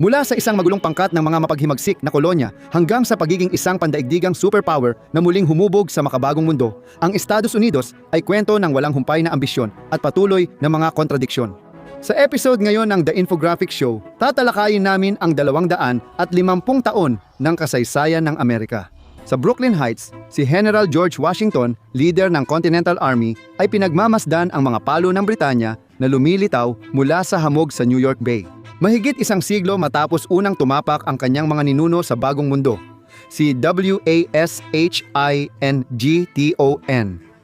Mula sa isang magulong pangkat ng mga mapaghimagsik na kolonya hanggang sa pagiging isang pandaigdigang superpower na muling humubog sa makabagong mundo, ang Estados Unidos ay kwento ng walang humpay na ambisyon at patuloy na mga kontradiksyon. Sa episode ngayon ng The Infographic Show, tatalakayin namin ang 250 taon ng kasaysayan ng Amerika. Sa Brooklyn Heights, si General George Washington, leader ng Continental Army, ay pinagmamasdan ang mga palo ng Britanya na lumilitaw mula sa hamog sa New York Bay. Mahigit isang siglo matapos unang tumapak ang kanyang mga ninuno sa bagong mundo, si Washington.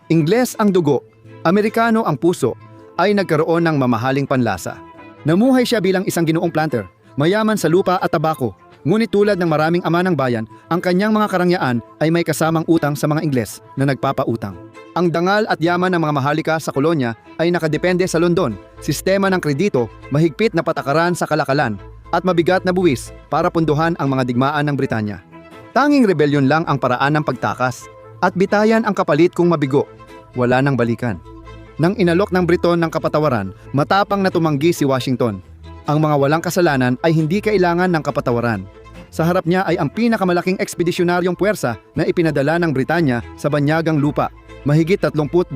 Ingles ang dugo, Amerikano ang puso, ay nagkaroon ng mamahaling panlasa. Namuhay siya bilang isang ginoong planter, mayaman sa lupa at tabako, ngunit tulad ng maraming ama ng bayan, ang kanyang mga karangyaan ay may kasamang utang sa mga Ingles na nagpapautang. Ang dangal at yaman ng mga mahalika sa kolonya ay nakadepende sa London, sistema ng kredito, mahigpit na patakaran sa kalakalan, at mabigat na buwis para punduhan ang mga digmaan ng Britanya. Tanging rebelyon lang ang paraan ng pagtakas, at bitayan ang kapalit kung mabigo, wala nang balikan. Nang inalok ng Briton ng kapatawaran, matapang na tumanggi si Washington. Ang mga walang kasalanan ay hindi kailangan ng kapatawaran. Sa harap niya ay ang pinakamalaking ekspedisyonaryong puwersa na ipinadala ng Britanya sa banyagang lupa. Mahigit 32,000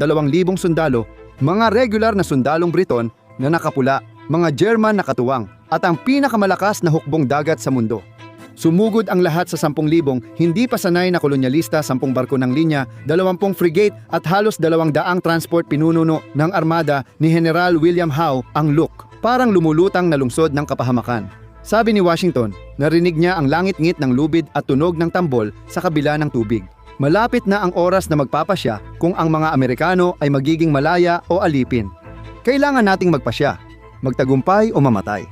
sundalo, mga regular na sundalong Briton na nakapula, mga German na katuwang, at ang pinakamalakas na hukbong dagat sa mundo. Sumugod ang lahat sa 10,000 hindi pa sanay na kolonyalista, 10 barko ng linya, 20 frigate at halos 200 transport pinununo ng armada ni General William Howe ang Look. Parang lumulutang na lungsod ng kapahamakan. Sabi ni Washington, narinig niya ang langit-ngit ng lubid at tunog ng tambol sa kabila ng tubig. Malapit na ang oras na magpapasya kung ang mga Amerikano ay magiging malaya o alipin. Kailangan nating magpasya, magtagumpay o mamatay.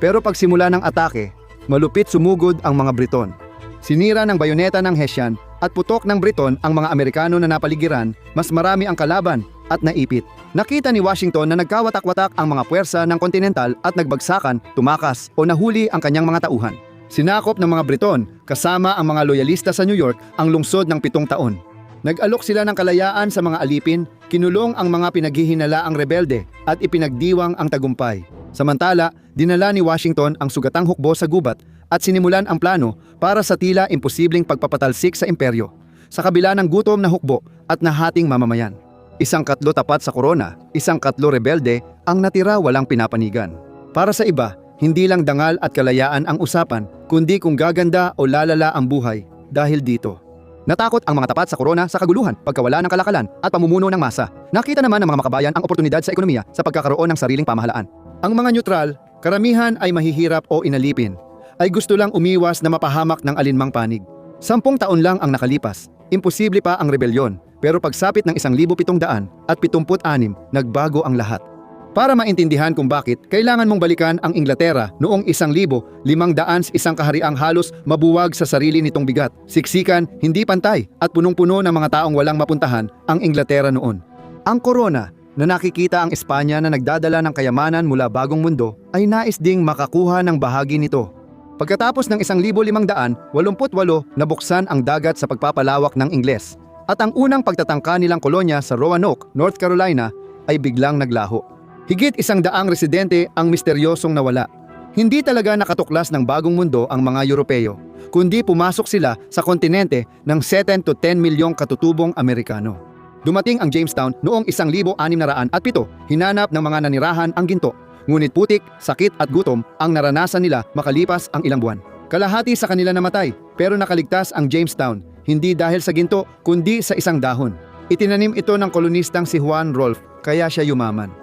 Pero pagsimula ng atake, malupit sumugod ang mga Briton. Sinira ng bayoneta ng Hessian at putok ng Briton ang mga Amerikano na napaligiran, mas marami ang kalaban at naipit. Nakita ni Washington na nagkawatak-watak ang mga puwersa ng Continental at nagbagsakan, tumakas o nahuli ang kanyang mga tauhan. Sinakop ng mga Briton, kasama ang mga loyalista sa New York, ang lungsod ng 7 taon. Nag-alok sila ng kalayaan sa mga alipin, kinulong ang mga pinaghihinalaang rebelde at ipinagdiwang ang tagumpay. Samantala, dinala ni Washington ang sugatang hukbo sa gubat at sinimulan ang plano para sa tila imposibleng pagpapatalsik sa imperyo, sa kabila ng gutom na hukbo at nahating mamamayan. Isang katlo tapat sa korona, isang katlo rebelde, ang natira walang pinapanigan. Para sa iba, hindi lang dangal at kalayaan ang usapan, kundi kung gaganda o lalala ang buhay dahil dito. Natakot ang mga tapat sa korona sa kaguluhan, pagkawala ng kalakalan at pamumuno ng masa. Nakita naman ng mga makabayan ang oportunidad sa ekonomiya sa pagkakaroon ng sariling pamahalaan. Ang mga neutral, karamihan ay mahihirap o inalipin, ay gusto lang umiwas na mapahamak ng alinmang panig. 10 taon lang ang nakalipas, imposible pa ang rebelyon, pero pagsapit ng 1,776, nagbago ang lahat. Para maintindihan kung bakit, kailangan mong balikan ang Inglaterra noong 1,500 isang kahariang halos mabuwag sa sarili nitong bigat. Siksikan, hindi pantay, at punong-puno ng mga taong walang mapuntahan ang Inglaterra noon. Ang korona, na nakikita ang Espanya na nagdadala ng kayamanan mula bagong mundo, ay nais ding makakuha ng bahagi nito. Pagkatapos ng 1,588, nabuksan ang dagat sa pagpapalawak ng Ingles, at ang unang pagtatangka nilang kolonya sa Roanoke, North Carolina, ay biglang naglaho. Higit 100 residente ang misteryosong nawala. Hindi talaga nakatuklas ng bagong mundo ang mga Europeo, kundi pumasok sila sa kontinente ng 7 to 10 milyong katutubong Amerikano. Dumating ang Jamestown noong 1607, hinanap ng mga nanirahan ang ginto. Ngunit putik, sakit at gutom ang naranasan nila makalipas ang ilang buwan. Kalahati sa kanila namatay, pero nakaligtas ang Jamestown, hindi dahil sa ginto, kundi sa isang dahon. Itinanim ito ng kolonistang si Juan Rolfe, kaya siya yumaman.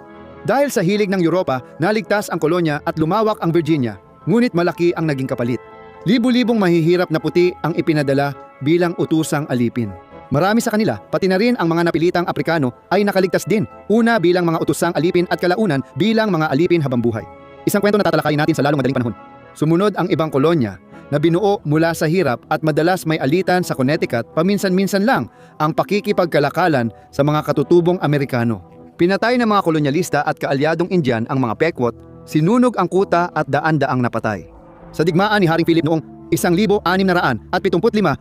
Dahil sa hilig ng Europa, naligtas ang kolonya at lumawak ang Virginia, ngunit malaki ang naging kapalit. Libu-libong mahihirap na puti ang ipinadala bilang utusang alipin. Marami sa kanila, pati na rin ang mga napilitang Aprikano, ay nakaligtas din, una bilang mga utusang alipin at kalaunan bilang mga alipin habang buhay. Isang kwento na tatalakayin natin sa lalong madaling panahon. Sumunod ang ibang kolonya na binuo mula sa hirap at madalas may alitan sa Connecticut, paminsan-minsan lang ang pakikipagkalakalan sa mga katutubong Amerikano. Pinatay ng mga kolonyalista at kaalyadong Indian ang mga Pequot, sinunog ang kuta at daan-daang napatay. Sa digmaan ni Haring Philip noong 1675,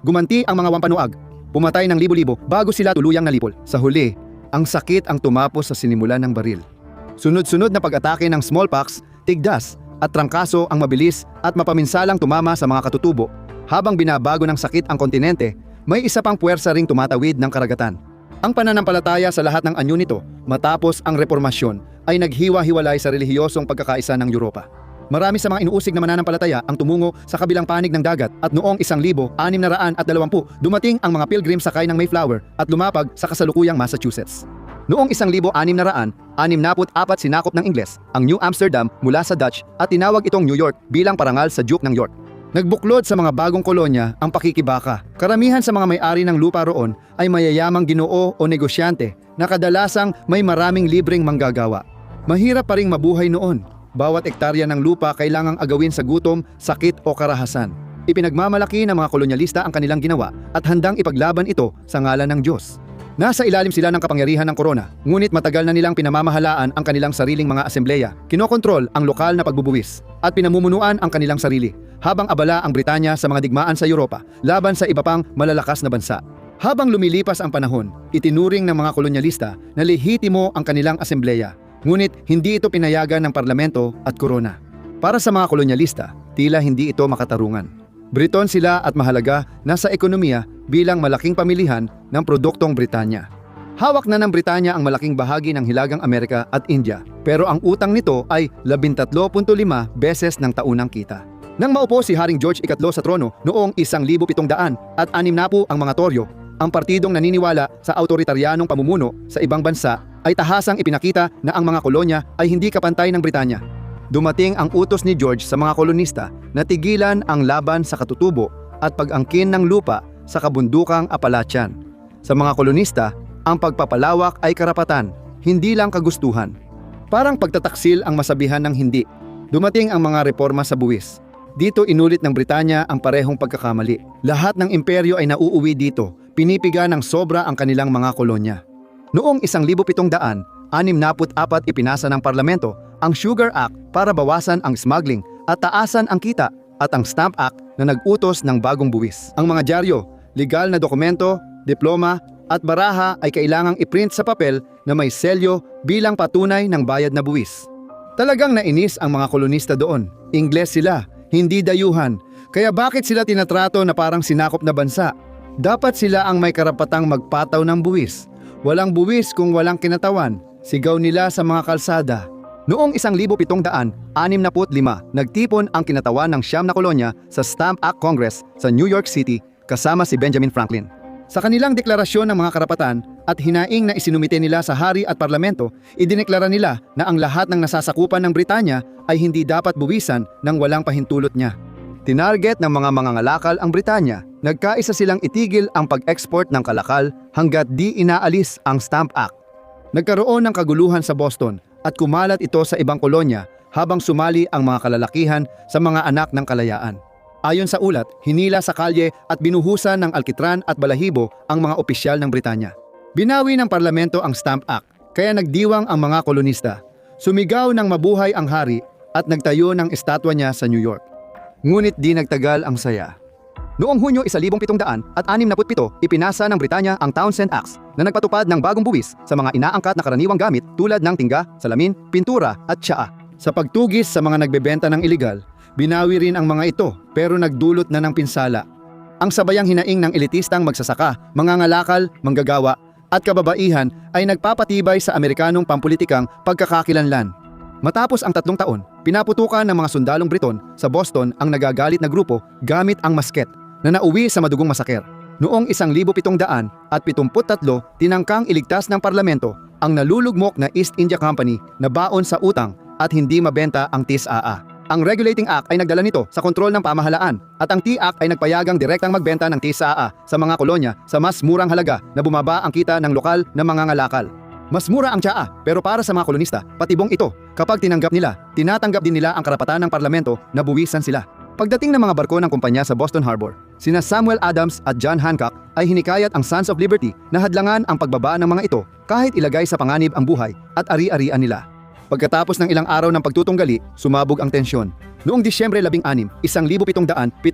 gumanti ang mga Wampanoag. Pumatay ng libo-libo bago sila tuluyang nalipol. Sa huli, ang sakit ang tumapos sa sinimulan ng baril. Sunod-sunod na pag-atake ng smallpox, tigdas at trangkaso ang mabilis at mapaminsalang tumama sa mga katutubo. Habang binabago ng sakit ang kontinente, may isa pang puwersa ring tumatawid ng karagatan. Ang pananampalataya sa lahat ng anyo nito matapos ang reformasyon ay naghiwa-hiwalay sa relihiyosong pagkakaisa ng Europa. Marami sa mga inuusig na mananampalataya ang tumungo sa kabilang panig ng dagat at noong 1620 dumating ang mga pilgrim sakay ng Mayflower at lumapag sa kasalukuyang Massachusetts. Noong 1664 sinakop ng Ingles ang New Amsterdam mula sa Dutch at tinawag itong New York bilang parangal sa Duke ng York. Nagbuklod sa mga bagong kolonya ang pakikibaka. Karamihan sa mga may-ari ng lupa roon ay mayayamang ginoo o negosyante na kadalasang may maraming libreng manggagawa. Mahirap pa ring mabuhay noon. Bawat ektarya ng lupa kailangang agawin sa gutom, sakit o karahasan. Ipinagmamalaki ng mga kolonyalista ang kanilang ginawa at handang ipaglaban ito sa ngalan ng Diyos. Nasa ilalim sila ng kapangyarihan ng korona, ngunit matagal na nilang pinamamahalaan ang kanilang sariling mga asembleya, kinokontrol ang lokal na pagbubuwis, at pinamumunuan ang kanilang sarili, habang abala ang Britanya sa mga digmaan sa Europa laban sa iba pang malalakas na bansa. Habang lumilipas ang panahon, itinuring ng mga kolonyalista na lehitimo ang kanilang asembleya, ngunit hindi ito pinayagan ng parlamento at korona. Para sa mga kolonyalista, tila hindi ito makatarungan. Briton sila at mahalaga na sa ekonomiya bilang malaking pamilihan ng produktong Britanya. Hawak na ng Britanya ang malaking bahagi ng Hilagang Amerika at India, pero ang utang nito ay 13.5 beses ng taunang kita. Nang maupo si Haring George III sa trono noong 1700 at 60 ang mga Toryo, ang partidong naniniwala sa autoritarianong pamumuno sa ibang bansa ay tahasang ipinakita na ang mga kolonya ay hindi kapantay ng Britanya. Dumating ang utos ni George sa mga kolonista na tigilan ang laban sa katutubo at pag-angkin ng lupa sa kabundukang Appalachian. Sa mga kolonista, ang pagpapalawak ay karapatan, hindi lang kagustuhan. Parang pagtataksil ang masabihan ng hindi. Dumating ang mga reforma sa buwis. Dito inulit ng Britanya ang parehong pagkakamali. Lahat ng imperyo ay nauuwi dito, pinipiga ng sobra ang kanilang mga kolonya. Noong 1764, ipinasa ng parlamento ang Sugar Act para bawasan ang smuggling at taasan ang kita, at ang Stamp Act na nag-utos ng bagong buwis. Ang mga dyaryo, legal na dokumento, diploma at baraha ay kailangang iprint sa papel na may selyo bilang patunay ng bayad na buwis. Talagang nainis ang mga kolonista doon. Ingles sila, hindi dayuhan. Kaya bakit sila tinatrato na parang sinakop na bansa? Dapat sila ang may karapatang magpataw ng buwis. Walang buwis kung walang kinatawan. Sigaw nila sa mga kalsada. Noong 1765, nagtipon ang kinatawan ng 9 na kolonya sa Stamp Act Congress sa New York City kasama si Benjamin Franklin. Sa kanilang deklarasyon ng mga karapatan at hinaing na isinumite nila sa hari at parlamento, idineklara nila na ang lahat ng nasasakupan ng Britanya ay hindi dapat buwisan ng walang pahintulot niya. Tinarget ng mga mangangalakal ang Britanya, nagkaisa silang itigil ang pag-export ng kalakal hanggat di inaalis ang Stamp Act. Nagkaroon ng kaguluhan sa Boston at kumalat ito sa ibang kolonya habang sumali ang mga kalalakihan sa mga anak ng kalayaan. Ayon sa ulat, hinila sa kalye at binuhusan ng alkitran at balahibo ang mga opisyal ng Britanya. Binawi ng parlamento ang Stamp Act, kaya nagdiwang ang mga kolonista. Sumigaw ng mabuhay ang hari at nagtayo ng estatwa niya sa New York. Ngunit di nagtagal ang saya. Noong Hunyo 1767, ipinasa ng Britanya ang Townshend Acts na nagpatupad ng bagong buwis sa mga inaangkat na karaniwang gamit tulad ng tingga, salamin, pintura at tsaa. Sa pagtugis sa mga nagbebenta ng iligal, binawi rin ang mga ito pero nagdulot na ng pinsala. Ang sabayang hinaing ng elitistang magsasaka, mangangalakal, manggagawa at kababaihan ay nagpapatibay sa Amerikanong pampulitikang pagkakakilanlan. Matapos ang 3 taon, pinaputukan ng mga sundalong Briton sa Boston ang nagagalit na grupo gamit ang masket na nauwi sa madugong masaker. Noong 1773, tinangkang iligtas ng parlamento ang nalulugmok na East India Company na baon sa utang at hindi mabenta ang TIS-AA. Ang Regulating Act ay nagdala nito sa kontrol ng pamahalaan at ang T-Act ay nagpayagang direktang magbenta ng TIS-AA sa mga kolonya sa mas murang halaga na bumaba ang kita ng lokal na mangangalakal. Mas mura ang tsaa, pero para sa mga kolonista, patibong ito. Kapag tinanggap nila, tinatanggap din nila ang karapatan ng parlamento na buwisan sila. Pagdating ng mga barko ng kumpanya sa Boston Harbor, sina Samuel Adams at John Hancock ay hinikayat ang Sons of Liberty na hadlangan ang pagbaba ng mga ito kahit ilagay sa panganib ang buhay at ari-arian nila. Pagkatapos ng ilang araw ng pagtutunggali, sumabog ang tensyon. Noong Disyembre 16, 1773,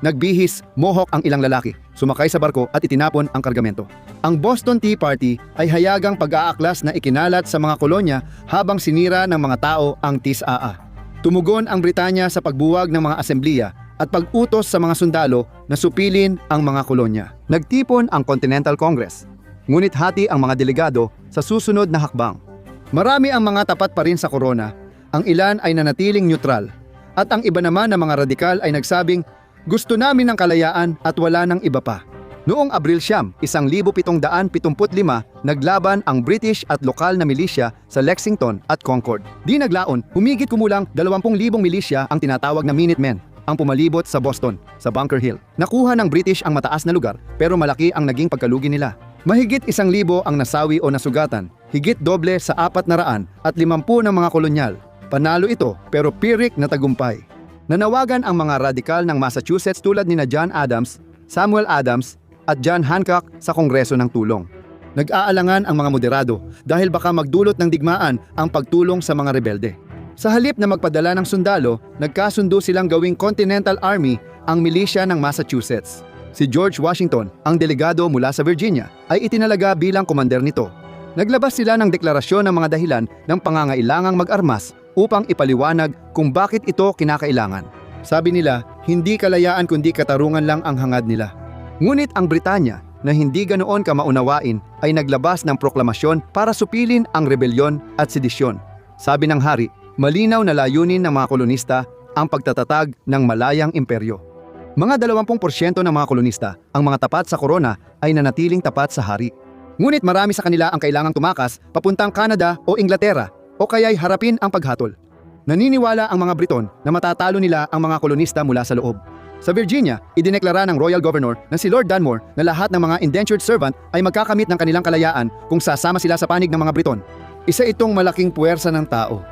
nagbihis, mohawk ang ilang lalaki, sumakay sa barko at itinapon ang kargamento. Ang Boston Tea Party ay hayagang pag-aaklas na ikinalat sa mga kolonya habang sinira ng mga tao ang TIS-AA. Tumugon ang Britanya sa pagbuwag ng mga asembliya at pag-utos sa mga sundalo na supilin ang mga kolonya. Nagtipon ang Continental Congress, ngunit hati ang mga delegado sa susunod na hakbang. Marami ang mga tapat pa rin sa korona, ang ilan ay nanatiling neutral, at ang iba naman na mga radikal ay nagsabing, gusto namin ng kalayaan at wala ng iba pa. Noong Abril 1775, naglaban ang British at lokal na milisya sa Lexington at Concord. Di naglaon, humigit kumulang 20,000 milisya ang tinatawag na Minutemen ang pumalibot sa Boston, sa Bunker Hill. Nakuha ng British ang mataas na lugar pero malaki ang naging pagkalugi nila. Mahigit 1,000 ang nasawi o nasugatan, higit doble sa 450 ng mga kolonyal. Panalo ito pero pirik na tagumpay. Nanawagan ang mga radikal ng Massachusetts tulad nina John Adams, Samuel Adams at John Hancock sa Kongreso ng tulong. Nag-aalangan ang mga moderado dahil baka magdulot ng digmaan ang pagtulong sa mga rebelde. Sa halip na magpadala ng sundalo, nagkasundo silang gawing Continental Army ang milisya ng Massachusetts. Si George Washington, ang delegado mula sa Virginia, ay itinalaga bilang komander nito. Naglabas sila ng deklarasyon ng mga dahilan ng pangangailangang mag-armas upang ipaliwanag kung bakit ito kinakailangan. Sabi nila, hindi kalayaan kundi katarungan lang ang hangad nila. Ngunit ang Britanya, na hindi ganoon kamaunawain, ay naglabas ng proklamasyon para supilin ang rebelyon at sedisyon. Sabi ng hari, malinaw na layunin ng mga kolonista ang pagtatatag ng malayang imperyo. Mga 20% ng mga kolonista, ang mga tapat sa korona, ay nanatiling tapat sa hari. Ngunit marami sa kanila ang kailangang tumakas papuntang Canada o Inglaterra o kaya'y harapin ang paghatol. Naniniwala ang mga Briton na matatalo nila ang mga kolonista mula sa loob. Sa Virginia, idineklara ng Royal Governor na si Lord Dunmore na lahat ng mga indentured servant ay magkakamit ng kanilang kalayaan kung sasama sila sa panig ng mga Briton. Isa itong malaking puwersa ng tao.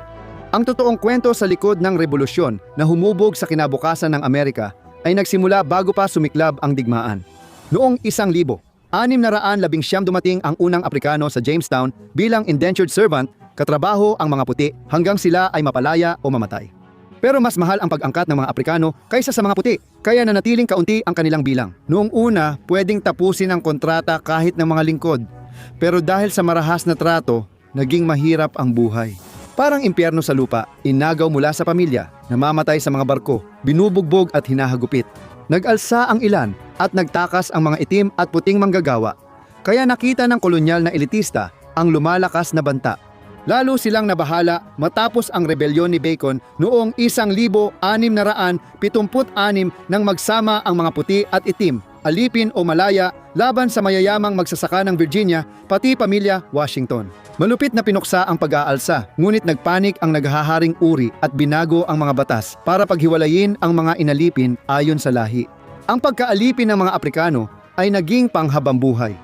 Ang totoong kwento sa likod ng revolusyon na humubog sa kinabukasan ng Amerika ay nagsimula bago pa sumiklab ang digmaan. Noong 1619 dumating ang unang Aprikano sa Jamestown bilang indentured servant, katrabaho ang mga puti hanggang sila ay mapalaya o mamatay. Pero mas mahal ang pag-angkat ng mga Aprikano kaysa sa mga puti, kaya nanatiling kaunti ang kanilang bilang. Noong una, pwedeng tapusin ang kontrata kahit ng mga lingkod. Pero dahil sa marahas na trato, naging mahirap ang buhay. Parang impyerno sa lupa, inagaw mula sa pamilya, namamatay sa mga barko, binubugbog at hinahagupit. Nag-alsa ang ilan at nagtakas ang mga itim at puting manggagawa. Kaya nakita ng kolonyal na elitista ang lumalakas na banta. Lalo silang nabahala matapos ang rebelyon ni Bacon noong 1676 nang magsama ang mga puti at itim, alipin o malaya laban sa mayayamang magsasaka ng Virginia pati pamilya Washington. Malupit na pinuksa ang pag-aalsa, ngunit nagpanik ang naghaharing uri at binago ang mga batas para paghiwalayin ang mga inalipin ayon sa lahi. Ang pagkaalipin ng mga Aprikano ay naging panghabambuhay,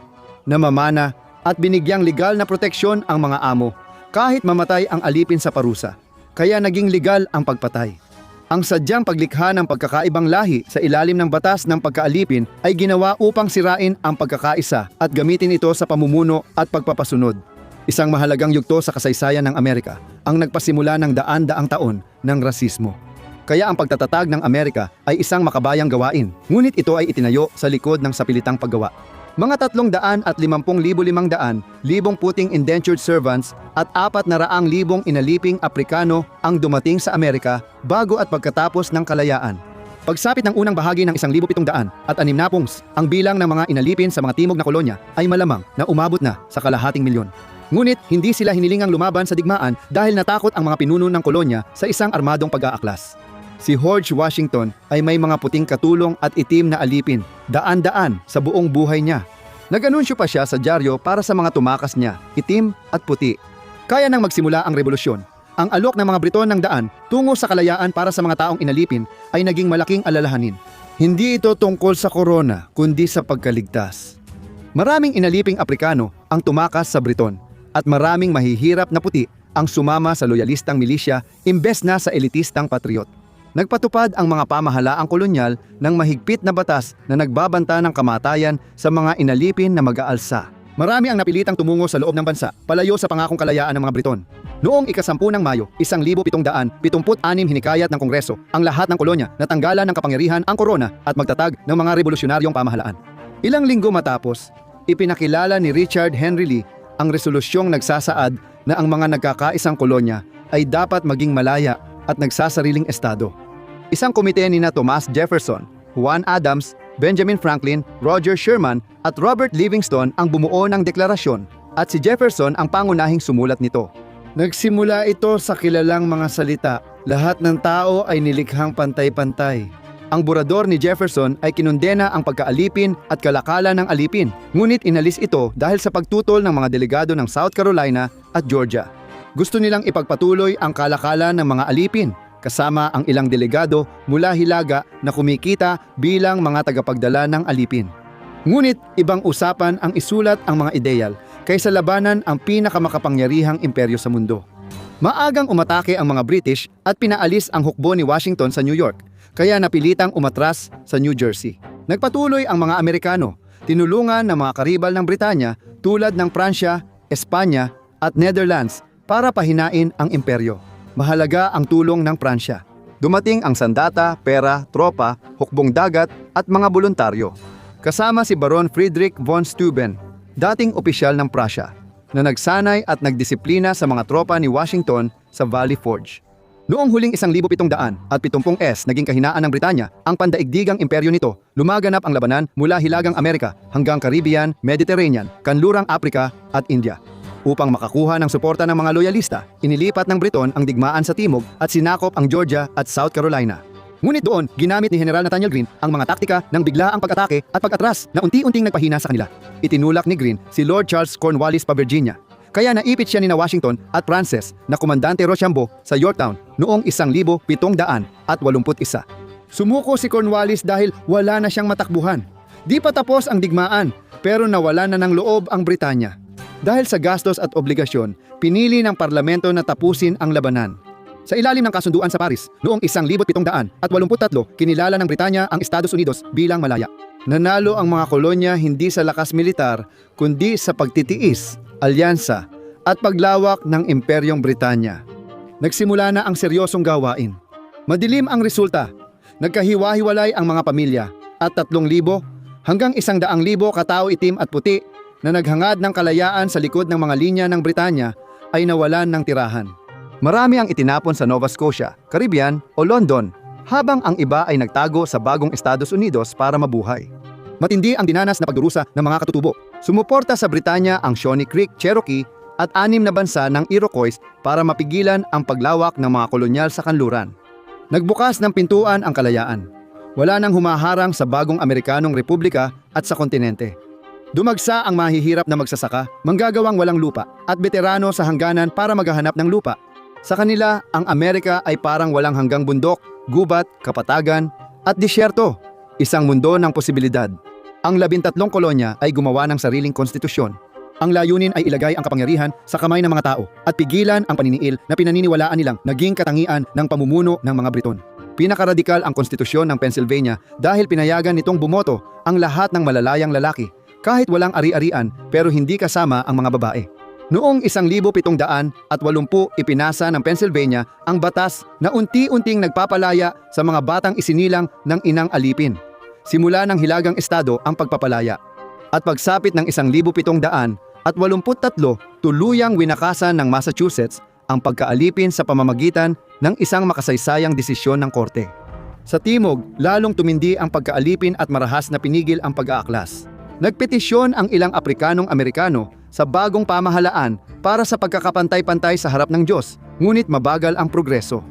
namamana at binigyang legal na proteksyon ang mga amo. Kahit mamatay ang alipin sa parusa, kaya naging legal ang pagpatay. Ang sadyang paglikha ng pagkakaibang lahi sa ilalim ng batas ng pagkaalipin ay ginawa upang sirain ang pagkakaisa at gamitin ito sa pamumuno at pagpapasunod. Isang mahalagang yugto sa kasaysayan ng Amerika ang nagpasimula ng daan-daang taon ng rasismo. Kaya ang pagtatatag ng Amerika ay isang makabayang gawain, ngunit ito ay itinayo sa likod ng sapilitang paggawa. Mga 350,500 puting indentured servants at 400,000 inaliping Aprikano ang dumating sa Amerika bago at pagkatapos ng kalayaan. Pagsapit ng unang bahagi ng 1,700 at 60 ang bilang ng mga inalipin sa mga timog na kolonya ay malamang na umabot na sa kalahating milyon. Ngunit hindi sila hinilingang lumaban sa digmaan dahil natakot ang mga pinuno ng kolonya sa isang armadong pag-aaklas. Si George Washington ay may mga puting katulong at itim na alipin, daan-daan sa buong buhay niya. Nag-anunsyo pa siya sa dyaryo para sa mga tumakas niya, itim at puti. Kaya nang magsimula ang revolusyon, ang alok ng mga Briton ng daan tungo sa kalayaan para sa mga taong inalipin ay naging malaking alalahanin. Hindi ito tungkol sa korona, kundi sa pagkaligtas. Maraming inaliping Aprikano ang tumakas sa Briton at maraming mahihirap na puti ang sumama sa loyalistang milisya imbes na sa elitistang patriot. Nagpatupad ang mga pamahalaang kolonyal ng mahigpit na batas na nagbabanta ng kamatayan sa mga inalipin na mag-aalsa. Marami ang napilitang tumungo sa loob ng bansa, palayo sa pangakong kalayaan ng mga Briton. Noong ika-10 ng Mayo, 1776 hinikayat ng Kongreso ang lahat ng kolonya na tanggalan ng kapangyarihan ang korona at magtatag ng mga revolusyonaryong pamahalaan. Ilang linggo matapos, ipinakilala ni Richard Henry Lee ang resolusyong nagsasaad na ang mga nagkakaisang kolonya ay dapat maging malaya at nagsasariling estado. Isang komite ni Thomas Jefferson, Juan Adams, Benjamin Franklin, Roger Sherman at Robert Livingston ang bumuo ng deklarasyon at si Jefferson ang pangunahing sumulat nito. Nagsimula ito sa kilalang mga salita, lahat ng tao ay nilikhang pantay-pantay. Ang burador ni Jefferson ay kinundena ang pagkaalipin at kalakalan ng alipin, ngunit inalis ito dahil sa pagtutol ng mga delegado ng South Carolina at Georgia. Gusto nilang ipagpatuloy ang kalakalan ng mga alipin, kasama ang ilang delegado mula Hilaga na kumikita bilang mga tagapagdala ng alipin. Ngunit ibang usapan ang isulat ang mga ideyal kaysa labanan ang pinakamakapangyarihang imperyo sa mundo. Maagang umatake ang mga British at pinaalis ang hukbo ni Washington sa New York, kaya napilitang umatras sa New Jersey. Nagpatuloy ang mga Amerikano, tinulungan ng mga karibal ng Britanya tulad ng Pransya, Espanya at Netherlands para pahinain ang imperyo. Mahalaga ang tulong ng Pransya. Dumating ang sandata, pera, tropa, hukbong dagat at mga voluntaryo. Kasama si Baron Friedrich von Steuben, dating opisyal ng Prussia, na nagsanay at nagdisiplina sa mga tropa ni Washington sa Valley Forge. Noong huling 1770s naging kahinaan ng Britanya ang pandaigdigang imperyo nito, lumaganap ang labanan mula Hilagang Amerika hanggang Caribbean, Mediterranean, Kanlurang Africa at India. Upang makakuha ng suporta ng mga loyalista, inilipat ng Briton ang digmaan sa timog at sinakop ang Georgia at South Carolina. Ngunit doon, ginamit ni General Nathaniel Greene ang mga taktika ng biglaang pag-atake at pag-atras na unti-unting nagpahina sa kanila. Itinulak ni Greene si Lord Charles Cornwallis pa Virginia. Kaya naipit siya ni Washington at Francis na Komandante Rochambeau sa Yorktown noong 1781. Sumuko si Cornwallis dahil wala na siyang matakbuhan. Di pa tapos ang digmaan, pero nawala na ng loob ang Britanya. Dahil sa gastos at obligasyon, pinili ng parlamento na tapusin ang labanan. Sa ilalim ng kasunduan sa Paris, noong 1783, kinilala ng Britanya ang Estados Unidos bilang malaya. Nanalo ang mga kolonya hindi sa lakas militar, kundi sa pagtitiis, alyansa, at paglawak ng Imperyong Britanya. Nagsimula na ang seryosong gawain. Madilim ang resulta. Nagkahiwa-hiwalay ang mga pamilya at 3,000 hanggang 100,000 katao itim at puti na naghangad ng kalayaan sa likod ng mga linya ng Britanya ay nawalan ng tirahan. Marami ang itinapon sa Nova Scotia, Caribbean o London, habang ang iba ay nagtago sa bagong Estados Unidos para mabuhay. Matindi ang dinanas na pagdurusa ng mga katutubo. Sumuporta sa Britanya ang Shawnee Creek, Cherokee at 6 na bansa ng Iroquois para mapigilan ang paglawak ng mga kolonyal sa kanluran. Nagbukas ng pintuan ang kalayaan. Wala nang humaharang sa bagong Amerikanong Republika at sa kontinente. Dumagsa ang mahihirap na magsasaka, manggagawang walang lupa, at veterano sa hangganan para maghahanap ng lupa. Sa kanila, ang Amerika ay parang walang hanggang bundok, gubat, kapatagan, at disyerto. Isang mundo ng posibilidad. Ang 13 kolonya ay gumawa ng sariling konstitusyon. Ang layunin ay ilagay ang kapangyarihan sa kamay ng mga tao at pigilan ang paniniil na pinaniniwalaan nilang naging katangian ng pamumuno ng mga Briton. Pinakaradikal ang konstitusyon ng Pennsylvania dahil pinayagan nitong bumoto ang lahat ng malalayang lalaki, kahit walang ari-arian pero hindi kasama ang mga babae. Noong 1780 ipinasa ng Pennsylvania ang batas na unti-unting nagpapalaya sa mga batang isinilang ng inang alipin. Simula ng Hilagang Estado ang pagpapalaya. At pagsapit ng 1783, tuluyang winakasan ng Massachusetts ang pagkaalipin sa pamamagitan ng isang makasaysayang desisyon ng korte. Sa timog, lalong tumindi ang pagkaalipin at marahas na pinigil ang pag-aaklas. Nagpetisyon ang ilang Afrikanong Amerikano sa bagong pamahalaan para sa pagkakapantay-pantay sa harap ng Diyos, ngunit mabagal ang progreso.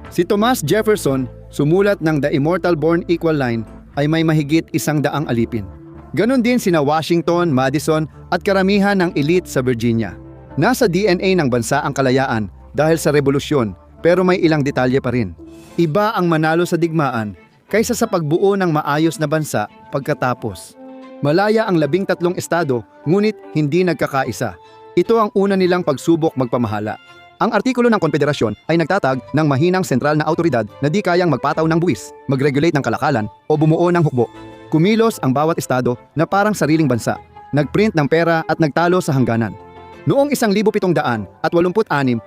Si Thomas Jefferson, sumulat ng The Immortal Born Equal Line, ay may mahigit 100 alipin. Ganon din sina Washington, Madison at karamihan ng elite sa Virginia. Nasa DNA ng bansa ang kalayaan dahil sa revolusyon, pero may ilang detalye pa rin. Iba ang manalo sa digmaan kaysa sa pagbuo ng maayos na bansa pagkatapos. Malaya ang 13 estado, ngunit hindi nagkakaisa. Ito ang una nilang pagsubok magpamahala. Ang artikulo ng Konfederasyon ay nagtatag ng mahinang sentral na autoridad na di kayang magpataw ng buwis, mag-regulate ng kalakalan o bumuo ng hukbo. Kumilos ang bawat estado na parang sariling bansa, nagprint ng pera at nagtalo sa hangganan. Noong 1786,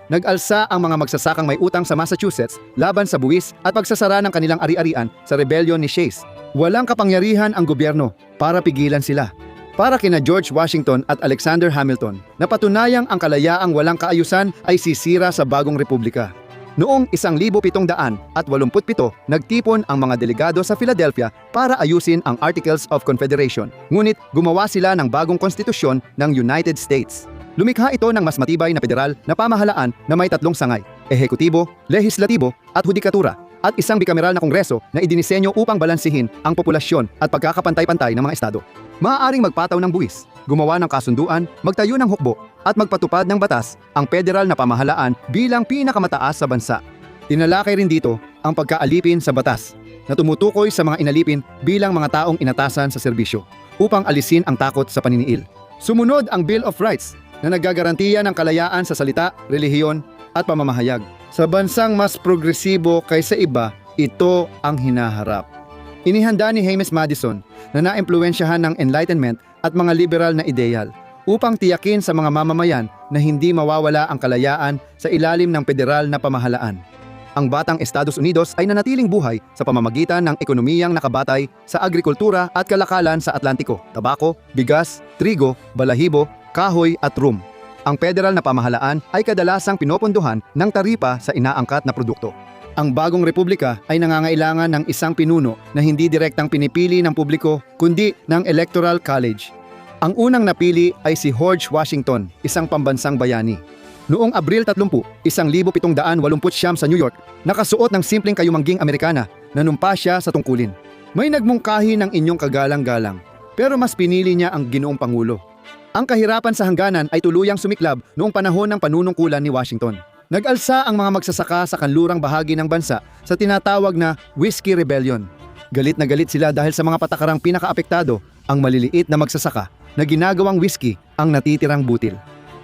nag-alsa ang mga magsasakang may utang sa Massachusetts laban sa buwis at pagsasara ng kanilang ari-arian sa rebellion ni Shays. Walang kapangyarihan ang gobyerno para pigilan sila. Para kina George Washington at Alexander Hamilton, napatunayang ang kalayaang walang kaayusan ay sisira sa bagong republika. Noong 1787, nagtipon ang mga delegado sa Philadelphia para ayusin ang Articles of Confederation. Ngunit gumawa sila ng bagong konstitusyon ng United States. Lumikha ito ng mas matibay na federal na pamahalaan na may tatlong sangay: ehekutibo, lehislatibo at hudikatura, at isang bikameral na kongreso na idinisenyo upang balansihin ang populasyon at pagkakapantay-pantay ng mga estado. Maaaring magpataw ng buwis, gumawa ng kasunduan, magtayo ng hukbo, at magpatupad ng batas ang federal na pamahalaan bilang pinakamataas sa bansa. Tinalakay rin dito ang pagkaalipin sa batas na tumutukoy sa mga inalipin bilang mga taong inatasan sa serbisyo upang alisin ang takot sa paniniil. Sumunod ang Bill of Rights na naggagarantiya ng kalayaan sa salita, relihiyon at pamamahayag. Sa bansang mas progresibo kaysa iba, ito ang hinaharap. Inihanda ni James Madison na naimpluwensyahan ng Enlightenment at mga liberal na ideyal upang tiyakin sa mga mamamayan na hindi mawawala ang kalayaan sa ilalim ng federal na pamahalaan. Ang batang Estados Unidos ay nanatiling buhay sa pamamagitan ng ekonomiyang nakabatay sa agrikultura at kalakalan sa Atlantiko, tabako, bigas, trigo, balahibo, kahoy at rum. Ang federal na pamahalaan ay kadalasang pinopondohan ng taripa sa inaangkat na produkto. Ang bagong republika ay nangangailangan ng isang pinuno na hindi direktang pinipili ng publiko kundi ng Electoral College. Ang unang napili ay si George Washington, isang pambansang bayani. Noong Abril 30, 1789 sa New York, nakasuot ng simpleng kayumangging Amerikana, nanumpa siya sa tungkulin. May nagmungkahi ng inyong kagalang-galang, pero mas pinili niya ang Ginoong Pangulo. Ang kahirapan sa hangganan ay tuluyang sumiklab noong panahon ng panunungkulan ni Washington. Nag-alsa ang mga magsasaka sa kanlurang bahagi ng bansa sa tinatawag na Whiskey Rebellion. Galit na galit sila dahil sa mga patakarang pinakaapektado, ang maliliit na magsasaka na ginagawang whiskey ang natitirang butil.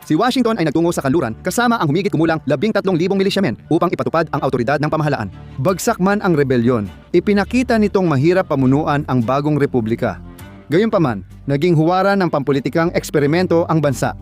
Si Washington ay nagtungo sa kanluran kasama ang humigit kumulang 13,000 milisyamen upang ipatupad ang autoridad ng pamahalaan. Bagsak man ang rebelyon, ipinakita nitong mahirap pamunuan ang bagong republika. Gayunpaman, naging huwaran ng pampulitikang eksperimento ang bansa.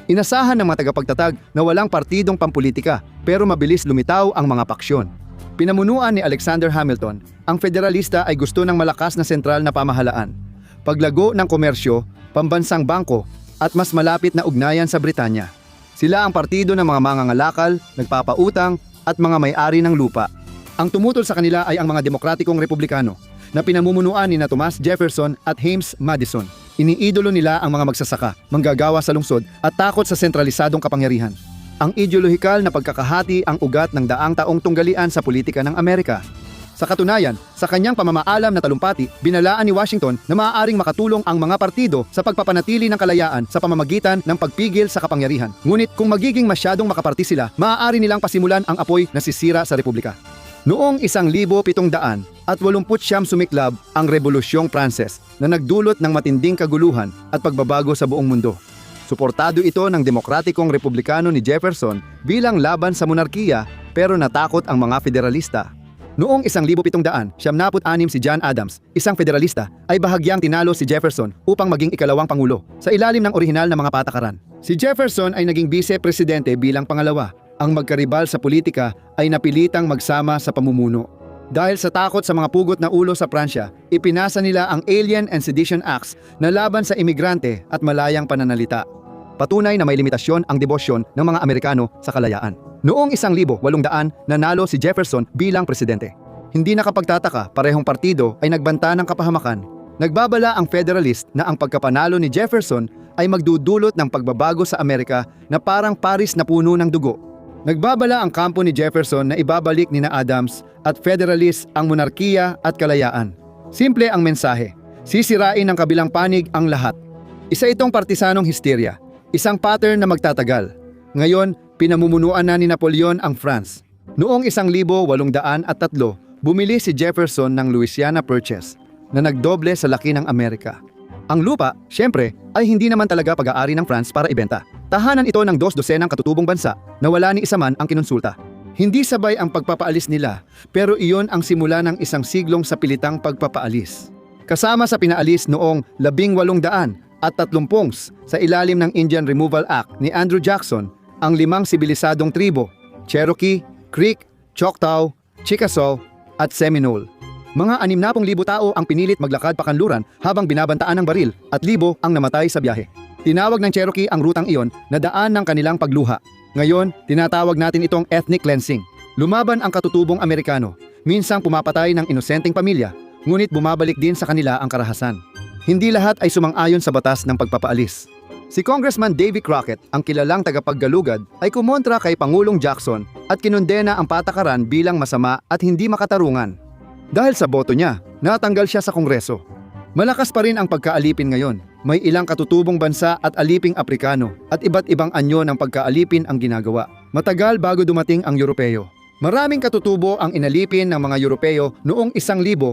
Inasahan ng mga tagapagtatag na walang partidong pampulitika pero mabilis lumitaw ang mga paksyon. Pinamunuan ni Alexander Hamilton, ang federalista ay gusto ng malakas na sentral na pamahalaan, paglago ng komersyo, pambansang bangko at mas malapit na ugnayan sa Britanya. Sila ang partido ng mga mangangalakal, nagpapautang at mga may-ari ng lupa. Ang tumutol sa kanila ay ang mga demokratikong republikano na pinamumunuan ni Thomas Jefferson at James Madison. Iniidolo nila ang mga magsasaka, manggagawa sa lungsod at takot sa sentralisadong kapangyarihan. Ang ideolohikal na pagkakahati ang ugat ng daang taong tunggalian sa politika ng Amerika. Sa katunayan, sa kanyang pamamaalam na talumpati, binalaan ni Washington na maaaring makatulong ang mga partido sa pagpapanatili ng kalayaan sa pamamagitan ng pagpigil sa kapangyarihan. Ngunit kung magiging masyadong makaparti sila, maaari nilang pasimulan ang apoy na sisira sa republika. Noong 1789 sumiklab ang Rebolusyong Pranses na nagdulot ng matinding kaguluhan at pagbabago sa buong mundo. Suportado ito ng demokratikong republikano ni Jefferson bilang laban sa monarkiya pero natakot ang mga federalista. Noong 1776 si John Adams, isang federalista, ay bahagyang tinalo si Jefferson upang maging ikalawang pangulo sa ilalim ng orihinal na mga patakaran. Si Jefferson ay naging vice-presidente bilang pangalawa. Ang magkaribal sa politika ay napilitang magsama sa pamumuno. Dahil sa takot sa mga pugot na ulo sa Pransya, ipinasa nila ang Alien and Sedition Acts na laban sa imigrante at malayang pananalita. Patunay na may limitasyon ang debosyon ng mga Amerikano sa kalayaan. Noong 1800, nanalo si Jefferson bilang presidente. Hindi nakapagtataka, parehong partido ay nagbanta ng kapahamakan. Nagbabala ang Federalist na ang pagkapanalo ni Jefferson ay magdudulot ng pagbabago sa Amerika na parang paris na puno ng dugo. Nagbabala ang kampo ni Jefferson na ibabalik ni Adams at Federalist ang monarkiya at kalayaan. Simple ang mensahe, sisirain ng kabilang panig ang lahat. Isa itong partisanong histerya, isang pattern na magtatagal. Ngayon, pinamumunuan na ni Napoleon ang France. Noong 1803, bumili si Jefferson ng Louisiana Purchase na nagdoble sa laki ng Amerika. Ang lupa, syempre, ay hindi naman talaga pag-aari ng France para ibenta. Tahanan ito ng 12 katutubong bansa na wala ni isa man ang kinonsulta. Hindi sabay ang pagpapaalis nila, pero iyon ang simula ng isang siglong sa pilitang pagpapaalis. Kasama sa pinaalis noong 1830 sa ilalim ng Indian Removal Act ni Andrew Jackson, ang 5 sibilisadong tribo, Cherokee, Creek, Choctaw, Chickasaw at Seminole. Mga 60,000 tao ang pinilit maglakad pakanluran habang binabantaan ng baril at 1,000 ang namatay sa biyahe. Tinawag ng Cherokee ang rutang iyon na daan ng kanilang pagluha. Ngayon, tinatawag natin itong ethnic cleansing. Lumaban ang katutubong Amerikano, minsang pumapatay ng inosenteng pamilya, ngunit bumabalik din sa kanila ang karahasan. Hindi lahat ay sumang-ayon sa batas ng pagpapaalis. Si Congressman Davy Crockett, ang kilalang tagapaggalugad, ay kumontra kay Pangulong Jackson at kinondena ang patakaran bilang masama at hindi makatarungan. Dahil sa boto niya, natanggal siya sa Kongreso. Malakas pa rin ang pagkaalipin ngayon. May ilang katutubong bansa at aliping Aprikano at iba't ibang anyo ng pagkaalipin ang ginagawa. Matagal bago dumating ang Europeo. Maraming katutubo ang inalipin ng mga Europeo noong 1,600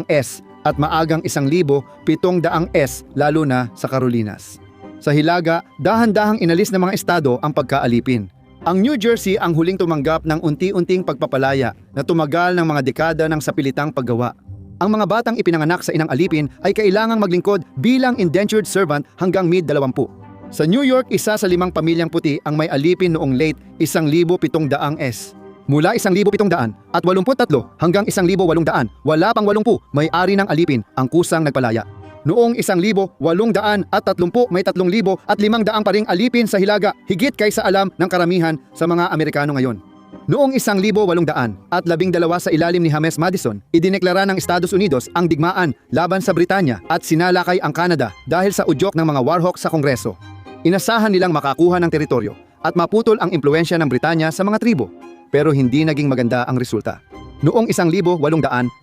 S at maagang 1,700 S lalo na sa Carolinas. Sa Hilaga, dahan-dahang inalis ng mga estado ang pagkaalipin. Ang New Jersey ang huling tumanggap ng unti-unting pagpapalaya na tumagal ng mga dekada ng sapilitang paggawa. Ang mga batang ipinanganak sa inang alipin ay kailangang maglingkod bilang indentured servant hanggang mid-20. Sa New York, isa sa 5 pamilyang puti ang may alipin noong late 1,700 S. Mula 1,700 at 83 hanggang 1,800, wala pang 80 may-ari ng alipin ang kusang nagpalaya. Noong 1,830 at 30 may 3,000 at 500 pa ring alipin sa Hilaga, higit kaysa alam ng karamihan sa mga Amerikano ngayon. Noong 1,800 at 12 sa ilalim ni James Madison, idineklara ng Estados Unidos ang digmaan laban sa Britanya at sinalakay ang Canada dahil sa udyok ng mga warhawk sa Kongreso. Inasahan nilang makakuha ng teritoryo at maputol ang impluensya ng Britanya sa mga tribo, pero hindi naging maganda ang resulta. Noong 1,814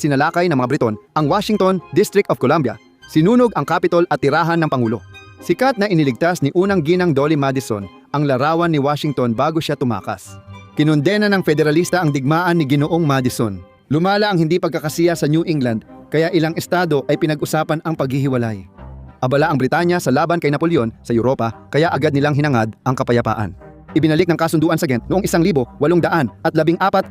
sinalakay ng mga Briton ang Washington, District of Columbia, sinunog ang Capitol at tirahan ng Pangulo. Sikat na iniligtas ni unang ginang Dolly Madison ang larawan ni Washington bago siya tumakas. Kinondena ng Federalista ang digmaan ni Ginoong Madison. Lumala ang hindi pagkakasiya sa New England, kaya ilang estado ay pinag-usapan ang paghihiwalay. Abala ang Britanya sa laban kay Napoleon sa Europa, kaya agad nilang hinangad ang kapayapaan. Ibinalik ng kasunduan sa Ghent noong 1,814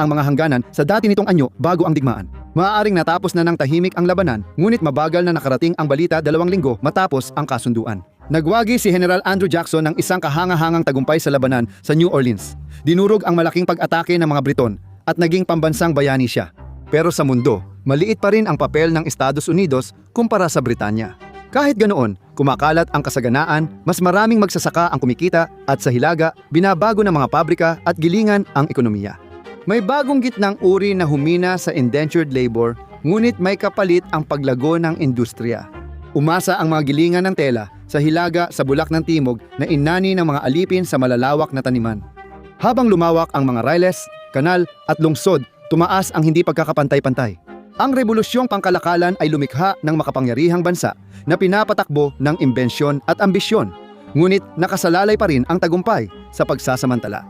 ang mga hangganan sa dati nitong anyo bago ang digmaan. Maaaring natapos na ng tahimik ang labanan, ngunit mabagal na nakarating ang balita 2 linggo matapos ang kasunduan. Nagwagi si General Andrew Jackson ng isang kahanga-hangang tagumpay sa labanan sa New Orleans. Dinurog ang malaking pag-atake ng mga Briton at naging pambansang bayani siya. Pero sa mundo, maliit pa rin ang papel ng Estados Unidos kumpara sa Britanya. Kahit ganoon, kumakalat ang kasaganaan, mas maraming magsasaka ang kumikita at sa Hilaga, binabago ng mga pabrika at gilingan ang ekonomiya. May bagong gitnang uri na humina sa indentured labor, ngunit may kapalit ang paglago ng industriya. Umasa ang mga gilingan ng tela sa Hilaga sa Bulak ng Timog na inani ng mga alipin sa malalawak na taniman. Habang lumawak ang mga riles, kanal at lungsod, tumaas ang hindi pagkakapantay-pantay. Ang rebolusyong pangkalakalan ay lumikha ng makapangyarihang bansa na pinapatakbo ng imbensyon at ambisyon, ngunit nakasalalay pa rin ang tagumpay sa pagsasamantala.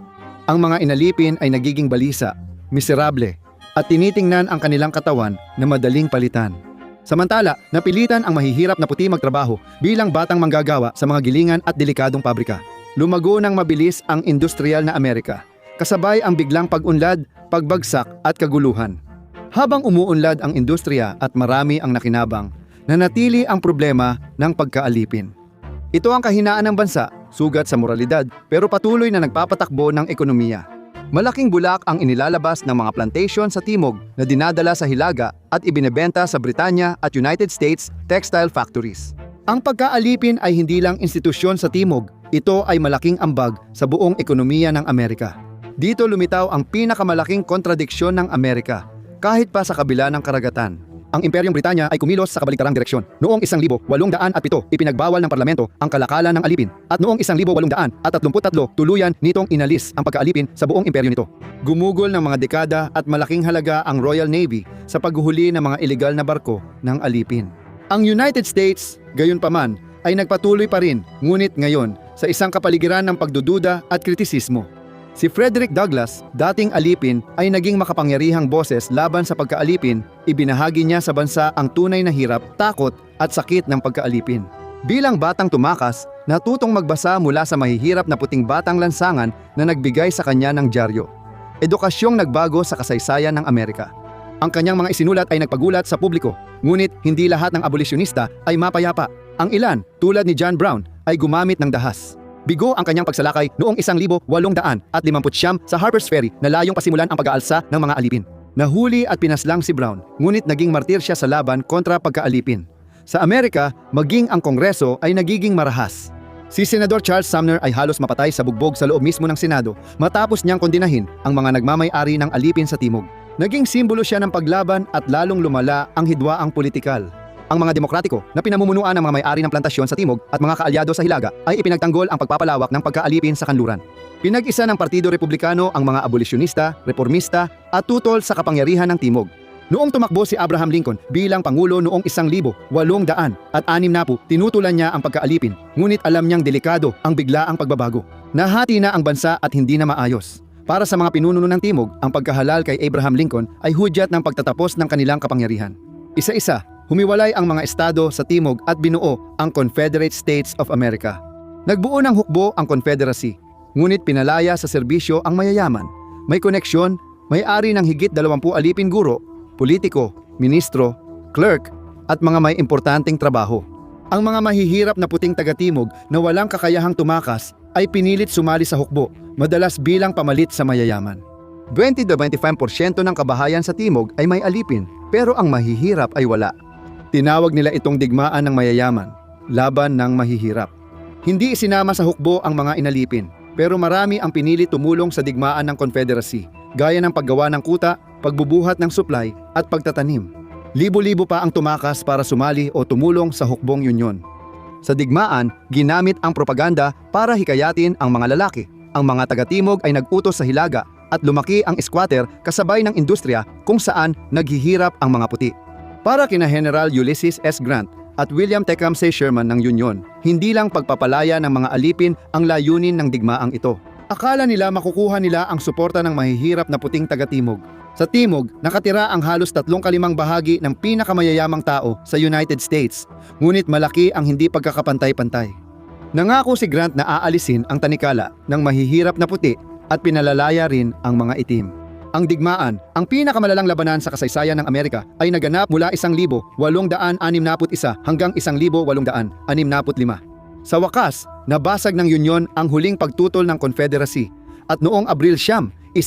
Ang mga inalipin ay nagiging balisa, miserable, at tinitingnan ang kanilang katawan na madaling palitan. Samantala, napilitan ang mahihirap na puti magtrabaho bilang batang manggagawa sa mga gilingan at delikadong pabrika. Lumago ng mabilis ang industrial na Amerika, kasabay ang biglang pag-unlad, pagbagsak at kaguluhan. Habang umuunlad ang industriya at marami ang nakinabang, nanatili ang problema ng pagkaalipin. Ito ang kahinaan ng bansa, sugat sa moralidad, pero patuloy na nagpapatakbo ng ekonomiya. Malaking bulak ang inilalabas ng mga plantation sa timog na dinadala sa Hilaga at ibinebenta sa Britanya at United States textile factories. Ang pagkaalipin ay hindi lang institusyon sa timog, ito ay malaking ambag sa buong ekonomiya ng Amerika. Dito lumitaw ang pinakamalaking kontradiksyon ng Amerika, kahit pa sa kabila ng karagatan. Ang Imperyong Britanya ay kumilos sa kabaligtarang direksyon. Noong 1,807, ipinagbawal ng parlamento ang kalakalan ng alipin at noong 1,833, tuluyan nitong inalis ang pagkaalipin sa buong imperyo nito. Gumugol ng mga dekada at malaking halaga ang Royal Navy sa paghuhuli ng mga ilegal na barko ng alipin. Ang United States, gayunpaman, ay nagpatuloy pa rin, ngunit ngayon sa isang kapaligiran ng pagdududa at kritisismo. Si Frederick Douglass, dating alipin, ay naging makapangyarihang boses laban sa pagkaalipin. Ibinahagi niya sa bansa ang tunay na hirap, takot at sakit ng pagkaalipin. Bilang batang tumakas, natutong magbasa mula sa mahihirap na puting batang lansangan na nagbigay sa kanya ng dyaryo. Edukasyong nagbago sa kasaysayan ng Amerika. Ang kanyang mga isinulat ay nagpagulat sa publiko, ngunit hindi lahat ng abolisyonista ay mapayapa. Ang ilan, tulad ni John Brown, ay gumamit ng dahas. Bigo ang kanyang pagsalakay noong 1,859 sa Harper's Ferry na layong pasimulan ang pag-aalsa ng mga alipin. Nahuli at pinaslang si Brown, ngunit naging martir siya sa laban kontra pagkaalipin. Sa Amerika, maging ang Kongreso ay nagiging marahas. Si Senador Charles Sumner ay halos mapatay sa bugbog sa loob mismo ng Senado matapos niyang kondinahin ang mga nagmamay-ari ng alipin sa Timog. Naging simbolo siya ng paglaban at lalong lumala ang hidwaang politikal. Ang mga demokratiko na pinamumunuan ng mga may-ari ng plantasyon sa Timog at mga kaalyado sa Hilaga ay ipinagtanggol ang pagpapalawak ng pagkaalipin sa kanluran. Pinag-isa ng Partido Republikano ang mga abolisyonista, reformista at tutol sa kapangyarihan ng Timog. Noong tumakbo si Abraham Lincoln bilang Pangulo noong 1860, tinutulan niya ang pagkaalipin, ngunit alam niyang delikado ang biglaang pagbabago. Nahati na ang bansa at hindi na maayos. Para sa mga pinuno ng Timog, ang pagkahalal kay Abraham Lincoln ay hudyat ng pagtatapos ng kanilang kapangyarihan. Isa-isa, humiwalay ang mga estado sa Timog at binuo ang Confederate States of America. Nagbuo ng hukbo ang Confederacy, ngunit pinalaya sa serbisyo ang mayayaman. May koneksyon, may-ari ng higit 20 alipin guro, politiko, ministro, clerk, at mga may importanteng trabaho. Ang mga mahihirap na puting taga-Timog na walang kakayahang tumakas ay pinilit sumali sa hukbo, madalas bilang pamalit sa mayayaman. 20-25% ng kabahayan sa Timog ay may alipin, pero ang mahihirap ay wala. Tinawag nila itong digmaan ng mayayaman, laban ng mahihirap. Hindi isinama sa hukbo ang mga inalipin, pero marami ang pinili tumulong sa digmaan ng Confederacy, gaya ng paggawa ng kuta, pagbubuhat ng supply at pagtatanim. Libo-libo pa ang tumakas para sumali o tumulong sa hukbong yunyon. Sa digmaan, ginamit ang propaganda para hikayatin ang mga lalaki. Ang mga taga-Timog ay nag-utos sa Hilaga at lumaki ang squatter kasabay ng industriya kung saan naghihirap ang mga puti. Para kina General Ulysses S. Grant at William Tecumseh Sherman ng Union, hindi lang pagpapalaya ng mga alipin ang layunin ng digmaang ito. Akala nila makukuha nila ang suporta ng mahihirap na puting taga-Timog. Sa Timog, nakatira ang halos 3/5 bahagi ng pinakamayayamang tao sa United States, ngunit malaki ang hindi pagkakapantay-pantay. Nangako si Grant na aalisin ang tanikala ng mahihirap na puti at pinalalaya rin ang mga itim. Ang digmaan, ang pinakamalalang labanan sa kasaysayan ng Amerika, ay naganap mula 1861 hanggang 1865. Sa wakas, nabasag ng Union ang huling pagtutol ng Confederacy at noong Abril 1865,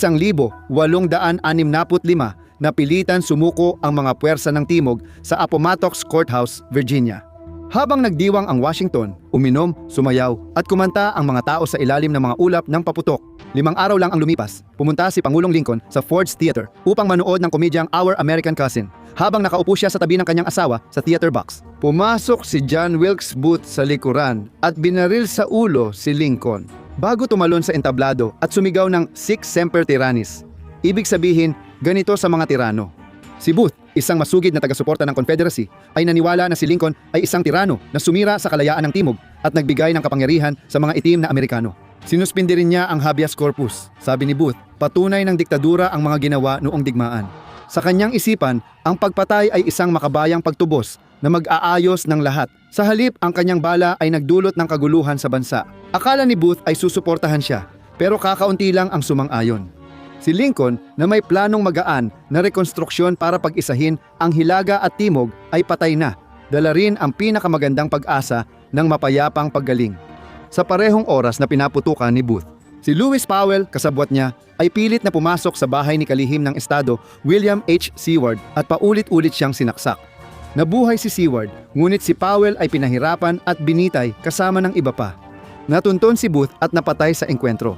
napilitan sumuko ang mga puwersa ng Timog sa Appomattox Courthouse, Virginia. Habang nagdiwang ang Washington, uminom, sumayaw at kumanta ang mga tao sa ilalim ng mga ulap ng paputok. 5 araw lang ang lumipas, pumunta si Pangulong Lincoln sa Ford's Theater upang manood ng komedyang Our American Cousin. Habang nakaupo siya sa tabi ng kanyang asawa sa theater box, pumasok si John Wilkes Booth sa likuran at binaril sa ulo si Lincoln bago tumalon sa entablado at sumigaw ng Sic Semper Tyrannis. Ibig sabihin, ganito sa mga tirano. Si Booth, isang masugid na taga-suporta ng Confederacy, ay naniwala na si Lincoln ay isang tirano na sumira sa kalayaan ng Timog at nagbigay ng kapangyarihan sa mga itim na Amerikano. Sinuspindi rin niya ang habeas corpus. Sabi ni Booth, patunay ng diktadura ang mga ginawa noong digmaan. Sa kanyang isipan, ang pagpatay ay isang makabayang pagtubos na mag-aayos ng lahat. Sa halip, ang kanyang bala ay nagdulot ng kaguluhan sa bansa. Akala ni Booth ay susuportahan siya, pero kakaunti lang ang sumang-ayon. Si Lincoln, na may planong magaan na rekonstruksyon para pag-isahin ang Hilaga at Timog, ay patay na. Dala rin ang pinakamagandang pag-asa ng mapayapang paggaling. Sa parehong oras na pinaputukan ni Booth, si Lewis Powell, kasabwat niya, ay pilit na pumasok sa bahay ni kalihim ng Estado, William H. Seward, at paulit-ulit siyang sinaksak. Nabuhay si Seward, ngunit si Powell ay pinahirapan at binitay kasama ng iba pa. Natunton si Booth at napatay sa engkwentro.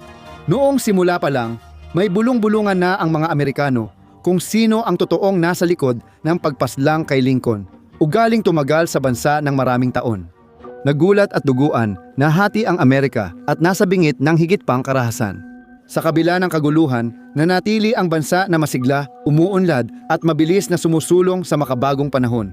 Noong simula pa lang, may bulong-bulungan na ang mga Amerikano kung sino ang totoong nasa likod ng pagpaslang kay Lincoln, ugaling tumagal sa bansa ng maraming taon. Nagulat at duguan, nahati ang Amerika at nasa bingit ng higit pang karahasan. Sa kabila ng kaguluhan, nanatili ang bansa na masigla, umuunlad at mabilis na sumusulong sa makabagong panahon.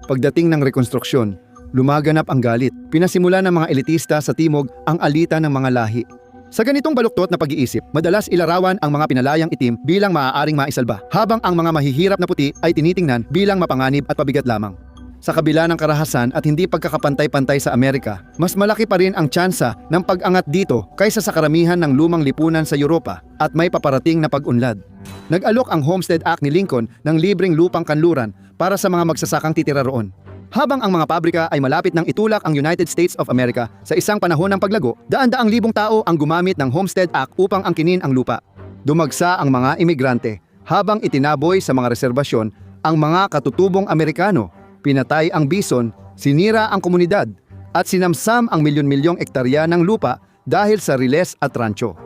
Pagdating ng rekonstruksyon, lumaganap ang galit. Pinasimula ng mga elitista sa Timog ang alitan ng mga lahi. Sa ganitong baluktot na pag-iisip, madalas ilarawan ang mga pinalayang itim bilang maaaring maisalba, habang ang mga mahihirap na puti ay tinitingnan bilang mapanganib at pabigat lamang. Sa kabila ng karahasan at hindi pagkakapantay-pantay sa Amerika, mas malaki pa rin ang tsansa ng pag-angat dito kaysa sa karamihan ng lumang lipunan sa Europa at may paparating na pag-unlad. Nag-alok ang Homestead Act ni Lincoln ng libreng lupang kanluran para sa mga magsasakang titira roon. Habang ang mga pabrika ay malapit nang itulak ang United States of America sa isang panahon ng paglago, daan-daang libong tao ang gumamit ng Homestead Act upang angkinin ang lupa. Dumagsa ang mga imigrante habang itinaboy sa mga reserbasyon ang mga katutubong Amerikano. Pinatay ang bison, sinira ang komunidad, at sinamsam ang milyon-milyong ektarya ng lupa dahil sa riles at rancho.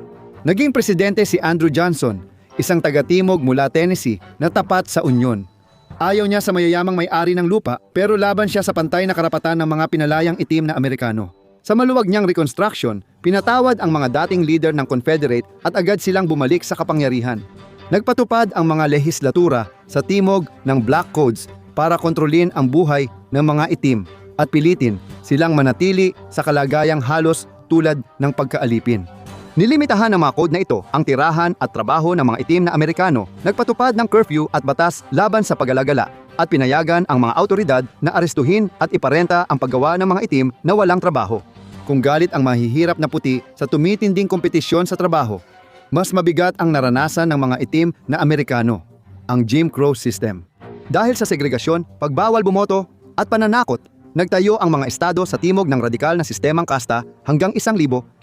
Naging presidente si Andrew Johnson, isang taga-timog mula Tennessee na tapat sa unyon. Ayaw niya sa mayayamang may-ari ng lupa pero laban siya sa pantay na karapatan ng mga pinalayang itim na Amerikano. Sa maluwag niyang reconstruction, pinatawad ang mga dating leader ng Confederate at agad silang bumalik sa kapangyarihan. Nagpatupad ang mga lehislatura sa timog ng Black Codes para kontrolin ang buhay ng mga itim at pilitin silang manatili sa kalagayang halos tulad ng pagkaalipin. Nilimitahan ng mga code na ito ang tirahan at trabaho ng mga itim na Amerikano, nagpatupad ng curfew at batas laban sa pag-alagala, at pinayagan ang mga autoridad na arestuhin at iparenta ang paggawa ng mga itim na walang trabaho. Kung galit ang mahihirap na puti sa tumitinding kompetisyon sa trabaho, mas mabigat ang naranasan ng mga itim na Amerikano, ang Jim Crow system. Dahil sa segregasyon, pagbawal bumoto at pananakot, nagtayo ang mga estado sa timog ng radikal na sistemang kasta hanggang 1965.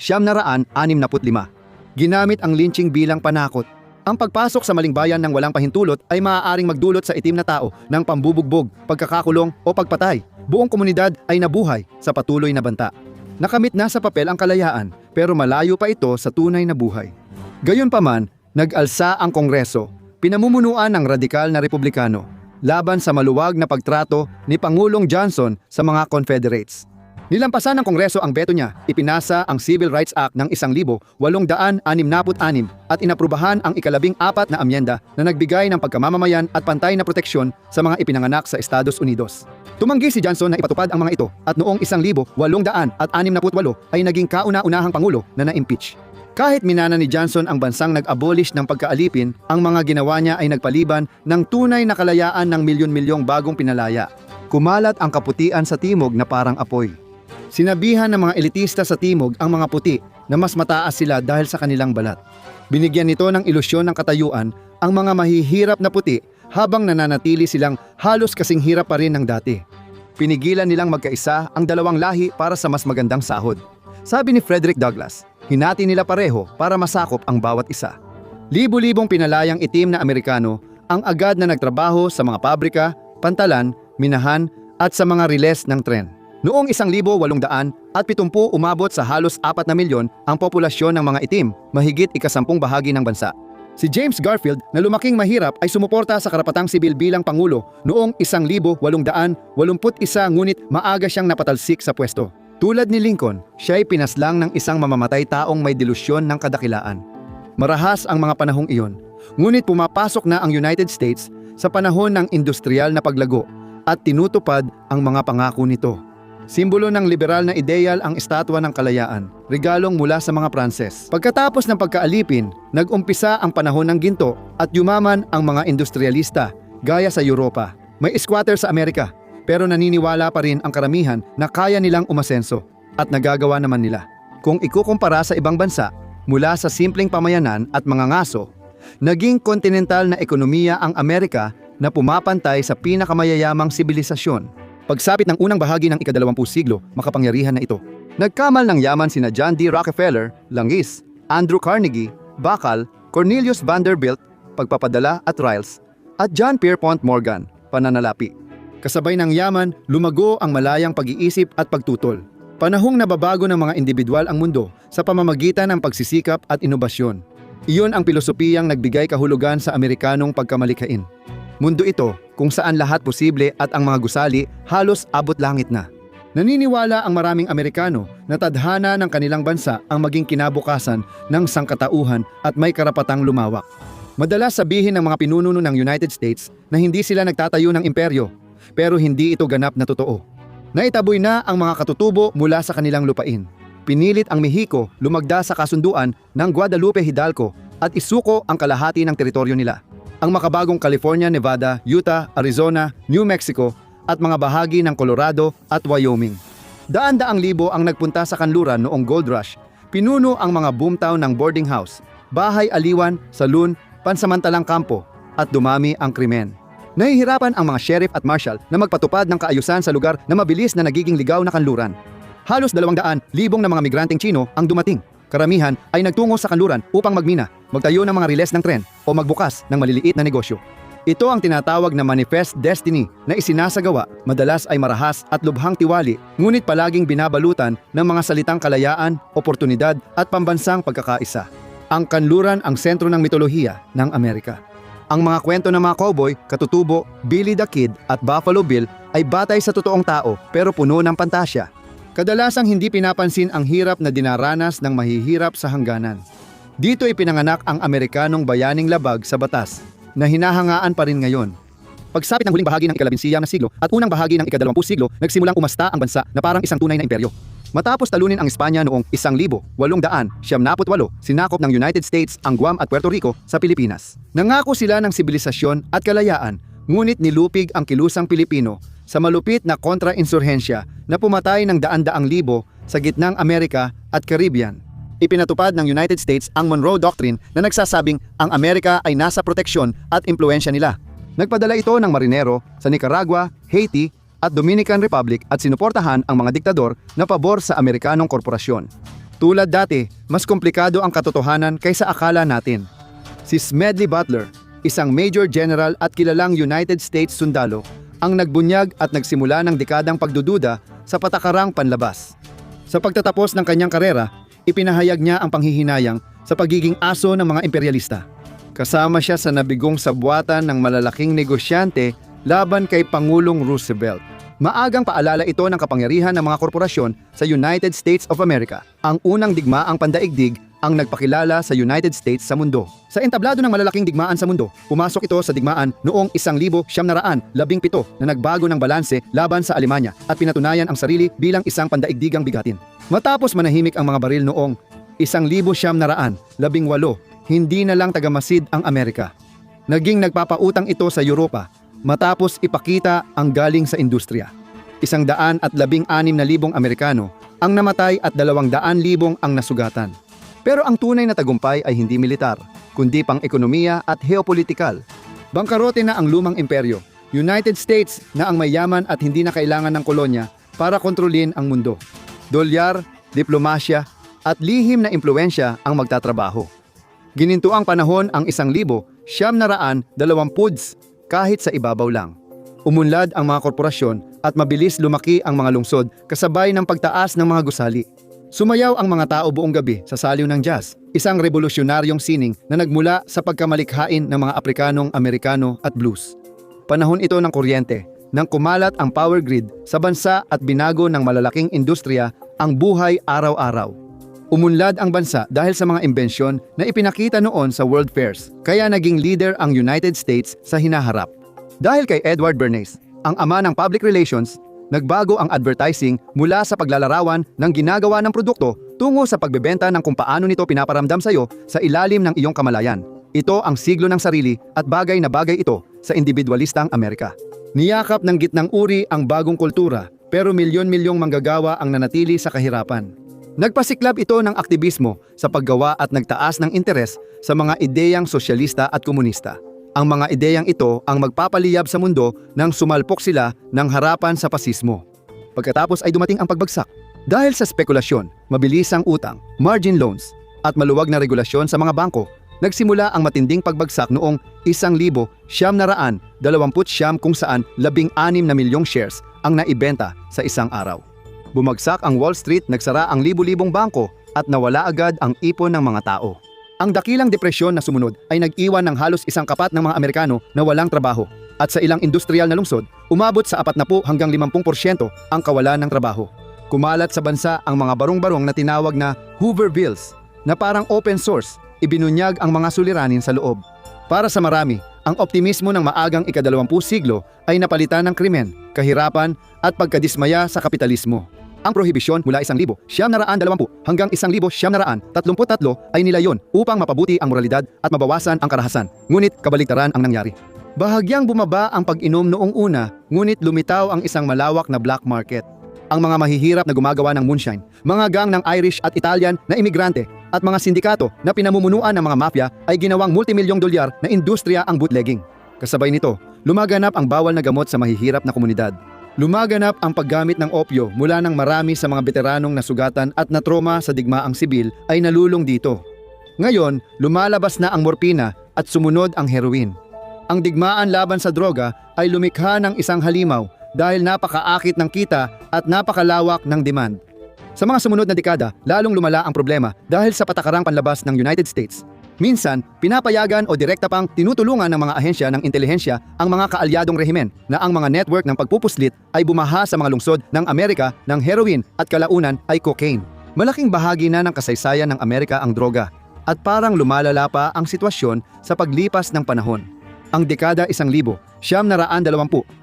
Ginamit ang lynching bilang panakot. Ang pagpasok sa maling bayan ng walang pahintulot ay maaaring magdulot sa itim na tao ng pambubugbog, pagkakakulong o pagpatay. Buong komunidad ay nabuhay sa patuloy na banta. Nakamit na sa papel ang kalayaan pero malayo pa ito sa tunay na buhay. Gayunpaman, nag-alsa ang Kongreso, pinamumunuan ng radikal na Republikano, laban sa maluwag na pagtrato ni Pangulong Johnson sa mga Confederates. Nilampasan ng Kongreso ang beto niya, ipinasa ang Civil Rights Act ng 1866 at inaprubahan ang ika-14 na amyenda na nagbigay ng pagkamamamayan at pantay na proteksyon sa mga ipinanganak sa Estados Unidos. Tumanggi si Johnson na ipatupad ang mga ito at noong 1868 ay naging kauna-unahang Pangulo na na-impeach. Kahit minana ni Johnson ang bansang nag-abolish ng pagkaalipin, ang mga ginawa niya ay nagpaliban ng tunay na kalayaan ng milyon-milyong bagong pinalaya. Kumalat ang kaputian sa timog na parang apoy. Sinabihan ng mga elitista sa timog ang mga puti na mas mataas sila dahil sa kanilang balat. Binigyan nito ng ilusyon ng katayuan ang mga mahihirap na puti habang nananatili silang halos kasing hirap pa rin ng dati. Pinigilan nilang magkaisa ang dalawang lahi para sa mas magandang sahod. Sabi ni Frederick Douglass, hinati nila pareho para masakop ang bawat isa. Libo-libong pinalayang itim na Amerikano ang agad na nagtrabaho sa mga pabrika, pantalan, minahan at sa mga riles ng tren. Noong 1870 umabot sa halos 4 na milyon ang populasyon ng mga itim, mahigit 10% bahagi ng bansa. Si James Garfield na lumaking mahirap ay sumuporta sa karapatang sibil bilang Pangulo noong 1881 ngunit maaga siyang napatalsik sa pwesto. Tulad ni Lincoln, siya ay pinaslang ng isang mamamatay taong may delusyon ng kadakilaan. Marahas ang mga panahong iyon, ngunit pumapasok na ang United States sa panahon ng industrial na paglago at tinutupad ang mga pangako nito. Simbolo ng liberal na ideyal ang estatwa ng kalayaan, regalong mula sa mga Pranses. Pagkatapos ng pagkaalipin, nag-umpisa ang panahon ng ginto at yumaman ang mga industrialista gaya sa Europa. May squatter sa Amerika, pero naniniwala pa rin ang karamihan na kaya nilang umasenso at nagagawa naman nila. Kung ikukumpara sa ibang bansa, mula sa simpleng pamayanan at mga ngaso, naging kontinental na ekonomiya ang Amerika na pumapantay sa pinakamayayamang sibilisasyon. Pagsapit ng unang bahagi ng ika-20 siglo, makapangyarihan na ito. Nagkamal ng yaman sina John D. Rockefeller, Langis, Andrew Carnegie, Bakal, Cornelius Vanderbilt, pagpapadala at Riles, at John Pierpont Morgan, pananalapi. Kasabay ng yaman, lumago ang malayang pag-iisip at pagtutol. Panahong nababago ng mga individual ang mundo sa pamamagitan ng pagsisikap at inobasyon. Iyon ang pilosopiyang nagbigay kahulugan sa Amerikanong pagkamalikhain. Mundo ito kung saan lahat posible at ang mga gusali halos abot langit na. Naniniwala ang maraming Amerikano na tadhana ng kanilang bansa ang maging kinabukasan ng sangkatauhan at may karapatang lumawak. Madalas sabihin ng mga pinuno ng United States na hindi sila nagtatayo ng imperyo, pero hindi ito ganap na totoo. Naitaboy na ang mga katutubo mula sa kanilang lupain. Pinilit ang Mexico lumagda sa kasunduan ng Guadalupe Hidalgo at isuko ang kalahati ng teritoryo nila. Ang makabagong California, Nevada, Utah, Arizona, New Mexico at mga bahagi ng Colorado at Wyoming. Daan-daang libo ang nagpunta sa kanluran noong Gold Rush. Pinuno ang mga boomtown ng boarding house, bahay aliwan, saloon, pansamantalang kampo at dumami ang krimen. Nahihirapan ang mga sheriff at marshal na magpatupad ng kaayusan sa lugar na mabilis na nagiging ligaw na kanluran. Halos 200,000 na mga migranteng Chino ang dumating. Karamihan ay nagtungo sa kanluran upang magmina, magtayo ng mga riles ng tren o magbukas ng maliliit na negosyo. Ito ang tinatawag na manifest destiny na isinasagawa, madalas ay marahas at lubhang tiwali, ngunit palaging binabalutan ng mga salitang kalayaan, oportunidad at pambansang pagkakaisa. Ang kanluran ang sentro ng mitolohiya ng Amerika. Ang mga kwento ng mga cowboy, katutubo, Billy the Kid at Buffalo Bill ay batay sa totoong tao pero puno ng pantasya. Kadalasang hindi pinapansin ang hirap na dinaranas ng mahihirap sa hangganan. Dito ipinanganak ang Amerikanong bayaning labag sa batas, na hinahangaan pa rin ngayon. Pagsapit ng huling bahagi ng ika-19 na siglo at unang bahagi ng ika-20 siglo, nagsimulang umasta ang bansa na parang isang tunay na imperyo. Matapos talunin ang Espanya noong 1878, sinakop ng United States ang Guam at Puerto Rico sa Pilipinas. Nangako sila ng sibilisasyon at kalayaan, ngunit nilupig ang kilusang Pilipino sa malupit na kontra-insurhensya na pumatay ng daan-daang libo sa gitnang Amerika at Caribbean. Ipinatupad ng United States ang Monroe Doctrine na nagsasabing ang Amerika ay nasa proteksyon at impluensya nila. Nagpadala ito ng marinero sa Nicaragua, Haiti at Dominican Republic at sinuportahan ang mga diktador na pabor sa Amerikanong korporasyon. Tulad dati, mas komplikado ang katotohanan kaysa akala natin. Si Smedley Butler, isang Major General at kilalang United States sundalo, ang nagbunyag at nagsimula ng dekadang pagdududa sa patakarang panlabas. Sa pagtatapos ng kanyang karera, ipinahayag niya ang panghihinayang sa pagiging aso ng mga imperialista. Kasama siya sa nabigong sabwatan ng malalaking negosyante laban kay Pangulong Roosevelt. Maagang paalala ito ng kapangyarihan ng mga korporasyon sa United States of America. Ang unang digmaang pandaigdig ang nagpakilala sa United States sa mundo. Sa entablado ng malalaking digmaan sa mundo, pumasok ito sa digmaan noong 1917 na nagbago ng balanse laban sa Alemanya at pinatunayan ang sarili bilang isang pandaigdigang bigatin. Matapos manahimik ang mga baril noong 1918, hindi na lang tagamasid ang Amerika. Naging nagpapautang ito sa Europa matapos ipakita ang galing sa industriya. 116,000 Amerikano ang namatay at 200,000 ang nasugatan. Pero ang tunay na tagumpay ay hindi militar, kundi pang ekonomiya at geopolitikal. Bangkarote na ang lumang imperyo, United States na ang mayaman at hindi na kailangan ng kolonya para kontrolin ang mundo. Dolyar, diplomasya, at lihim na impluensya ang magtatrabaho. Gininto ang panahon ang 1920 kahit sa ibabaw lang. Umunlad ang mga korporasyon at mabilis lumaki ang mga lungsod kasabay ng pagtaas ng mga gusali. Sumayaw ang mga tao buong gabi sa saliw ng jazz, isang revolusyonaryong sining na nagmula sa pagkamalikhain ng mga Aprikanong Amerikano at blues. Panahon ito ng kuryente, nang kumalat ang power grid sa bansa at binago ng malalaking industriya ang buhay araw-araw. Umunlad ang bansa dahil sa mga imbensyon na ipinakita noon sa World Fairs, kaya naging leader ang United States sa hinaharap. Dahil kay Edward Bernays, ang ama ng public relations, nagbago ang advertising mula sa paglalarawan ng ginagawa ng produkto tungo sa pagbebenta ng kung paano nito pinaparamdam sa iyo sa ilalim ng iyong kamalayan. Ito ang siglo ng sarili at bagay na bagay ito sa individualistang Amerika. Niyakap ng gitnang uri ang bagong kultura, pero milyon-milyong manggagawa ang nanatili sa kahirapan. Nagpasiklab ito ng aktibismo sa paggawa at nagtaas ng interes sa mga ideyang sosyalista at komunista. Ang mga ideyang ito ang magpapaliyab sa mundo nang sumalpok sila ng harapan sa pasismo. Pagkatapos ay dumating ang pagbagsak. Dahil sa spekulasyon, mabilisang utang, margin loans, at maluwag na regulasyon sa mga bangko, nagsimula ang matinding pagbagsak noong 1929 kung saan 16 na milyong shares ang naibenta sa isang araw. Bumagsak ang Wall Street, nagsara ang libu-libong bangko at nawala agad ang ipon ng mga tao. Ang dakilang depresyon na sumunod ay nag-iwan ng halos 1/4 ng mga Amerikano na walang trabaho at sa ilang industrial na lungsod, umabot sa 40 hanggang 50% ang kawalan ng trabaho. Kumalat sa bansa ang mga barong-barong na tinawag na Hoover Bills na parang open source, ibinunyag ang mga suliranin sa loob. Para sa marami, ang optimismo ng maagang ika-20 siglo ay napalitan ng krimen, kahirapan at pagkadismaya sa kapitalismo. Ang prohibisyon mula 1920 hanggang 1933 ay nilayon upang mapabuti ang moralidad at mabawasan ang karahasan, ngunit kabaligtaran ang nangyari. Bahagyang bumaba ang pag-inom noong una, ngunit lumitaw ang isang malawak na black market. Ang mga mahihirap na gumagawa ng moonshine, mga gang ng Irish at Italian na imigrante, at mga sindikato na pinamumunuan ng mga mafia ay ginawang multimilyong dolyar na industriya ang bootlegging. Kasabay nito, lumaganap ang bawal na gamot sa mahihirap na komunidad. Lumaganap ang paggamit ng opyo mula ng marami sa mga veteranong nasugatan at natroma sa digmaang sibil ay nalulong dito. Ngayon, lumalabas na ang morpina at sumunod ang heroin. Ang digmaan laban sa droga ay lumikha ng isang halimaw dahil napakaakit ng kita at napakalawak ng demand. Sa mga sumunod na dekada, lalong lumala ang problema dahil sa patakarang panlabas ng United States. Minsan, pinapayagan o direkta pang tinutulungan ng mga ahensya ng intelihensya ang mga kaalyadong rehimen na ang mga network ng pagpupuslit ay bumaha sa mga lungsod ng Amerika ng heroin at kalaunan ay cocaine. Malaking bahagi na ng kasaysayan ng Amerika ang droga at parang lumalala pa ang sitwasyon sa paglipas ng panahon. Ang dekada 1920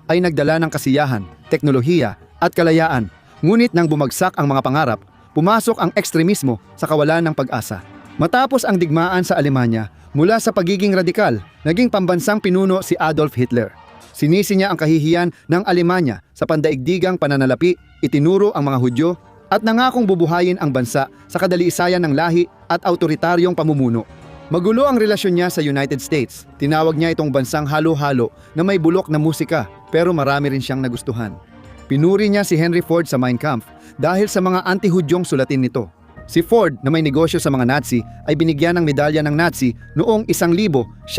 ay nagdala ng kasiyahan, teknolohiya at kalayaan. Ngunit nang bumagsak ang mga pangarap, pumasok ang ekstremismo sa kawalan ng pag-asa. Matapos ang digmaan sa Alemanya, mula sa pagiging radikal, naging pambansang pinuno si Adolf Hitler. Sinisi niya ang kahihiyan ng Alemanya sa pandaigdigang pananalapi, itinuro ang mga Hudyo at nangakong bubuhayin ang bansa sa kadalisayan ng lahi at autoritaryong pamumuno. Magulo ang relasyon niya sa United States. Tinawag niya itong bansang halo-halo na may bulok na musika pero marami rin siyang nagustuhan. Pinuri niya si Henry Ford sa Mein Kampf dahil sa mga anti-Hudyong sulatin nito. Si Ford na may negosyo sa mga Nazi ay binigyan ng medalya ng Nazi noong 1938.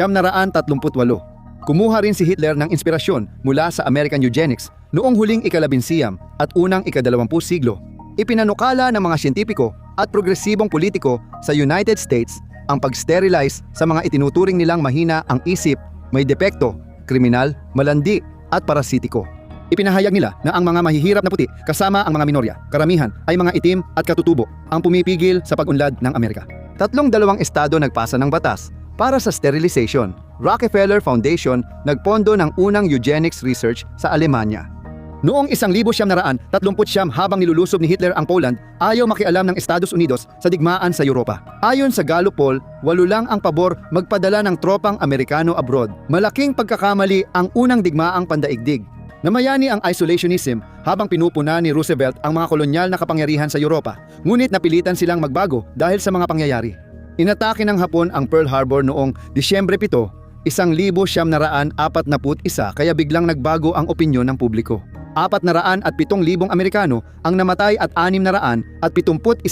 Kumuha rin si Hitler ng inspirasyon mula sa American eugenics noong huling ika-19 at unang ika-20 siglo. Ipinanukala ng mga siyentipiko at progresibong politiko sa United States ang pag-sterilize sa mga itinuturing nilang mahina ang isip, may depekto, kriminal, malandi at parasitiko. Ipinahayag nila na ang mga mahihirap na puti kasama ang mga minorya, karamihan ay mga itim at katutubo ang pumipigil sa pag-unlad ng Amerika. 32 estado nagpasa ng batas para sa sterilization. Rockefeller Foundation nagpondo ng unang eugenics research sa Alemanya. Noong 1939 habang nilulusob ni Hitler ang Poland, ayaw makialam ng Estados Unidos sa digmaan sa Europa. Ayon sa Gallup poll, 8 lang ang pabor magpadala ng tropang Amerikano abroad. Malaking pagkakamali ang unang digmaang pandaigdig. Namayani ang isolationism habang pinupuna ni Roosevelt ang mga kolonyal na kapangyarihan sa Europa, ngunit napilitan silang magbago dahil sa mga pangyayari. Inatake ng Hapon ang Pearl Harbor noong Disyembre 7, 1941 kaya biglang nagbago ang opinyon ng publiko. 407,000 Amerikano ang namatay at 671,000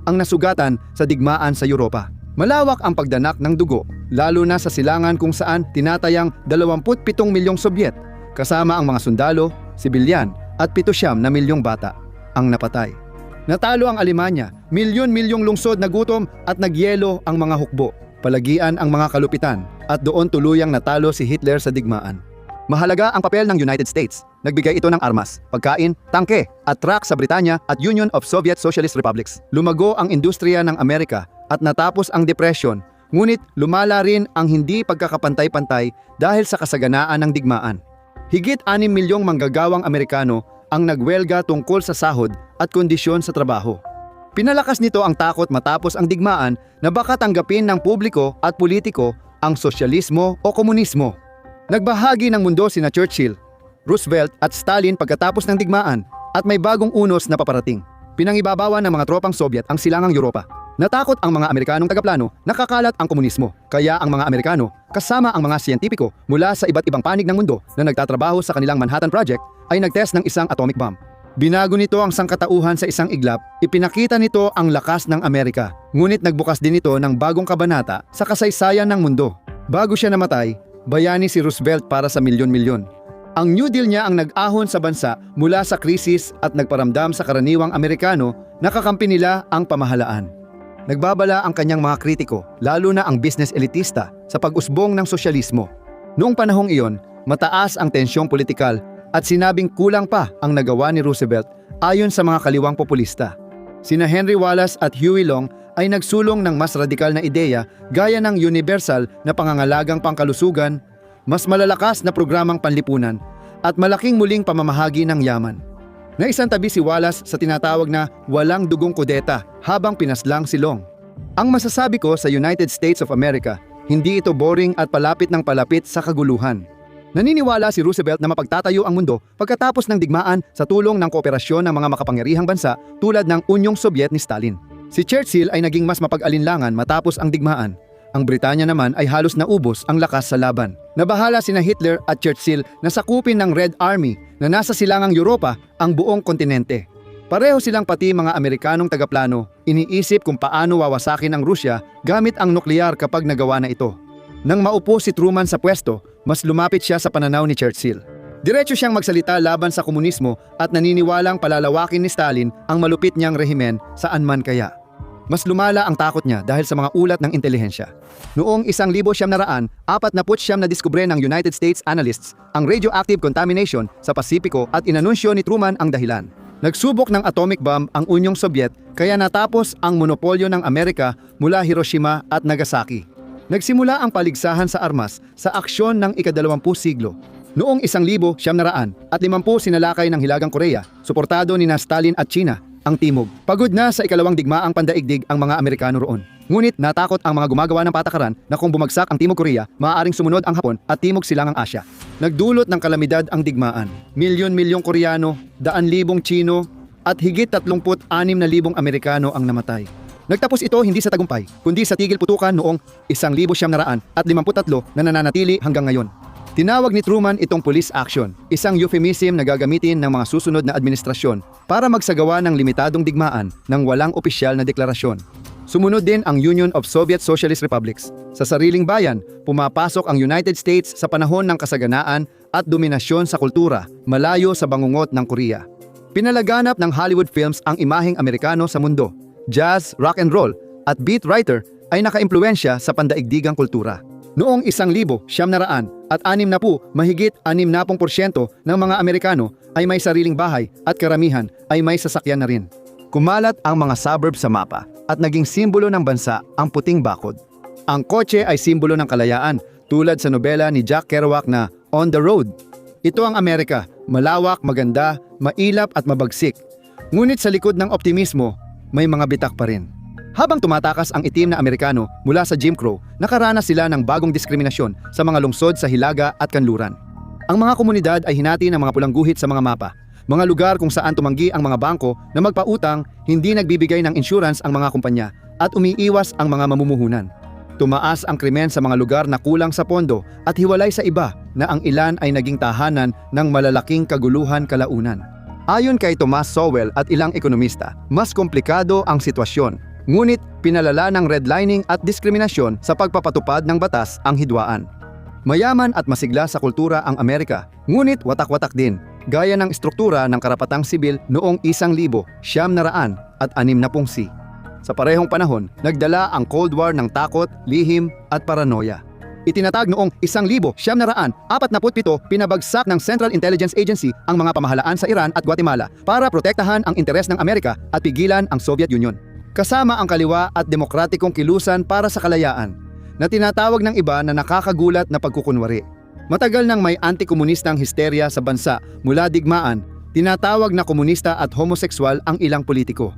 ang nasugatan sa digmaan sa Europa. Malawak ang pagdanak ng dugo, lalo na sa silangan kung saan tinatayang 27 milyong Sobyet, kasama ang mga sundalo, sibilyan at 7 na milyong bata ang napatay. Natalo ang Alemanya, milyon-milyong lungsod na gutom at nagyelo ang mga hukbo, palagian ang mga kalupitan at doon tuluyang natalo si Hitler sa digmaan. Mahalaga ang papel ng United States. Nagbigay ito ng armas, pagkain, tangke at truck sa Britanya at Union of Soviet Socialist Republics. Lumago ang industriya ng Amerika at natapos ang depresyon, ngunit lumala rin ang hindi pagkakapantay-pantay dahil sa kasaganaan ng digmaan. Higit 6 milyong manggagawang Amerikano ang nagwelga tungkol sa sahod at kondisyon sa trabaho. Pinalakas nito ang takot matapos ang digmaan na baka tanggapin ng publiko at politiko ang sosyalismo o komunismo. Nagbahagi ng mundo sina Churchill, Roosevelt at Stalin pagkatapos ng digmaan at may bagong unos na paparating. Pinangibabawan ng mga tropang Soviet ang silangang Europa. Natakot ang mga Amerikanong tagaplano na kakalat ang komunismo, kaya ang mga Amerikano, kasama ang mga siyentipiko mula sa iba't ibang panig ng mundo na nagtatrabaho sa kanilang Manhattan Project, ay nagtest ng isang atomic bomb. Binago nito ang sangkatauhan sa isang iglap, ipinakita nito ang lakas ng Amerika, ngunit nagbukas din ito ng bagong kabanata sa kasaysayan ng mundo. Bago siya namatay, bayani si Roosevelt para sa milyon-milyon. Ang New Deal niya ang nag-ahon sa bansa mula sa krisis at nagparamdam sa karaniwang Amerikano na kakampi nila ang pamahalaan. Nagbabala ang kanyang mga kritiko, lalo na ang business elitista, sa pag-usbong ng sosyalismo. Noong panahong iyon, mataas ang tensyong politikal at sinabing kulang pa ang nagawa ni Roosevelt ayon sa mga kaliwang populista. Sina Henry Wallace at Huey Long ay nagsulong ng mas radikal na ideya gaya ng universal na pangangalagang pangkalusugan, mas malalakas na programang panlipunan, at malaking muling pamamahagi ng yaman. Naisantabi si Wallace sa tinatawag na walang dugong kudeta habang pinaslang si Long. Ang masasabi ko sa United States of America, hindi ito boring at palapit ng palapit sa kaguluhan. Naniniwala si Roosevelt na mapagtatayo ang mundo pagkatapos ng digmaan sa tulong ng kooperasyon ng mga makapangyarihang bansa tulad ng Unyong Sobyet ni Stalin. Si Churchill ay naging mas mapag-alinlangan matapos ang digmaan. Ang Britanya naman ay halos naubos ang lakas sa laban. Nabahala sina Hitler at Churchill na sakupin ng Red Army na nasa silangang Europa ang buong kontinente. Pareho silang pati mga Amerikanong tagaplano, iniisip kung paano wawasakin ang Rusya gamit ang nuklear kapag nagawa na ito. Nang maupo si Truman sa pwesto, mas lumapit siya sa pananaw ni Churchill. Diretso siyang magsalita laban sa komunismo at naniniwalang palalawakin ni Stalin ang malupit niyang rehimen saan man kaya. Mas lumala ang takot niya dahil sa mga ulat ng intelihensya. Noong 1949 na diskubre ng United States analysts ang radioactive contamination sa Pasipiko at inanunsyo ni Truman ang dahilan. Nagsubok ng atomic bomb ang Unyong Sobyet kaya natapos ang monopolyo ng Amerika mula Hiroshima at Nagasaki. Nagsimula ang paligsahan sa armas sa aksyon ng ika-20 siglo. Noong 1950 sinalakay ng Hilagang Korea, suportado ni Stalin at China, ang Timog. Pagod na sa ikalawang digmaang pandaigdig ang mga Amerikano roon. Ngunit natakot ang mga gumagawa ng patakaran na kung bumagsak ang Timog Korea, maaaring sumunod ang Hapon at Timog Silangang Asya. Nagdulot ng kalamidad ang digmaan. Milyon-milyong Koreano, daan-libong Chino, at higit 36,000 Amerikano ang namatay. Nagtapos ito hindi sa tagumpay, kundi sa tigil putukan noong 1953 na nananatili hanggang ngayon. Tinawag ni Truman itong police action, isang euphemism na gagamitin ng mga susunod na administrasyon para magsagawa ng limitadong digmaan ng walang opisyal na deklarasyon. Sumunod din ang Union of Soviet Socialist Republics. Sa sariling bayan, pumapasok ang United States sa panahon ng kasaganaan at dominasyon sa kultura, malayo sa bangungot ng Korea. Pinalaganap ng Hollywood films ang imaheng Amerikano sa mundo. Jazz, rock and roll, at beat writer ay nakaimpluwensya sa pandaigdigang kultura. Noong 1960 mahigit 60% ng mga Amerikano ay may sariling bahay at karamihan ay may sasakyan na rin. Kumalat ang mga suburb sa mapa at naging simbolo ng bansa ang puting bakod. Ang kotse ay simbolo ng kalayaan tulad sa nobela ni Jack Kerouac na On the Road. Ito ang Amerika, malawak, maganda, mailap at mabagsik. Ngunit sa likod ng optimismo, may mga bitak pa rin. Habang tumatakas ang itim na Amerikano mula sa Jim Crow, nakaranas sila ng bagong diskriminasyon sa mga lungsod sa Hilaga at Kanluran. Ang mga komunidad ay hinati ng mga pulang guhit sa mga mapa, mga lugar kung saan tumanggi ang mga bangko na magpautang, hindi nagbibigay ng insurance ang mga kumpanya, at umiiwas ang mga mamumuhunan. Tumaas ang krimen sa mga lugar na kulang sa pondo at hiwalay sa iba na ang ilan ay naging tahanan ng malalaking kaguluhan kalaunan. Ayon kay Thomas Sowell at ilang ekonomista, mas komplikado ang sitwasyon. Ngunit pinalala ng redlining at diskriminasyon sa pagpapatupad ng batas ang hidwaan. Mayaman at masigla sa kultura ang Amerika, ngunit watak-watak din, gaya ng estruktura ng karapatang sibil noong 1960. Sa parehong panahon, nagdala ang Cold War ng takot, lihim at paranoia. Itinatag noong 1947, pinabagsak ng Central Intelligence Agency ang mga pamahalaan sa Iran at Guatemala para protektahan ang interes ng Amerika at pigilan ang Soviet Union. Kasama ang kaliwa at demokratikong kilusan para sa kalayaan, na tinatawag ng iba na nakakagulat na pagkukunwari. Matagal nang may anti-komunistang histerya sa bansa mula digmaan, tinatawag na komunista at homosekswal ang ilang politiko.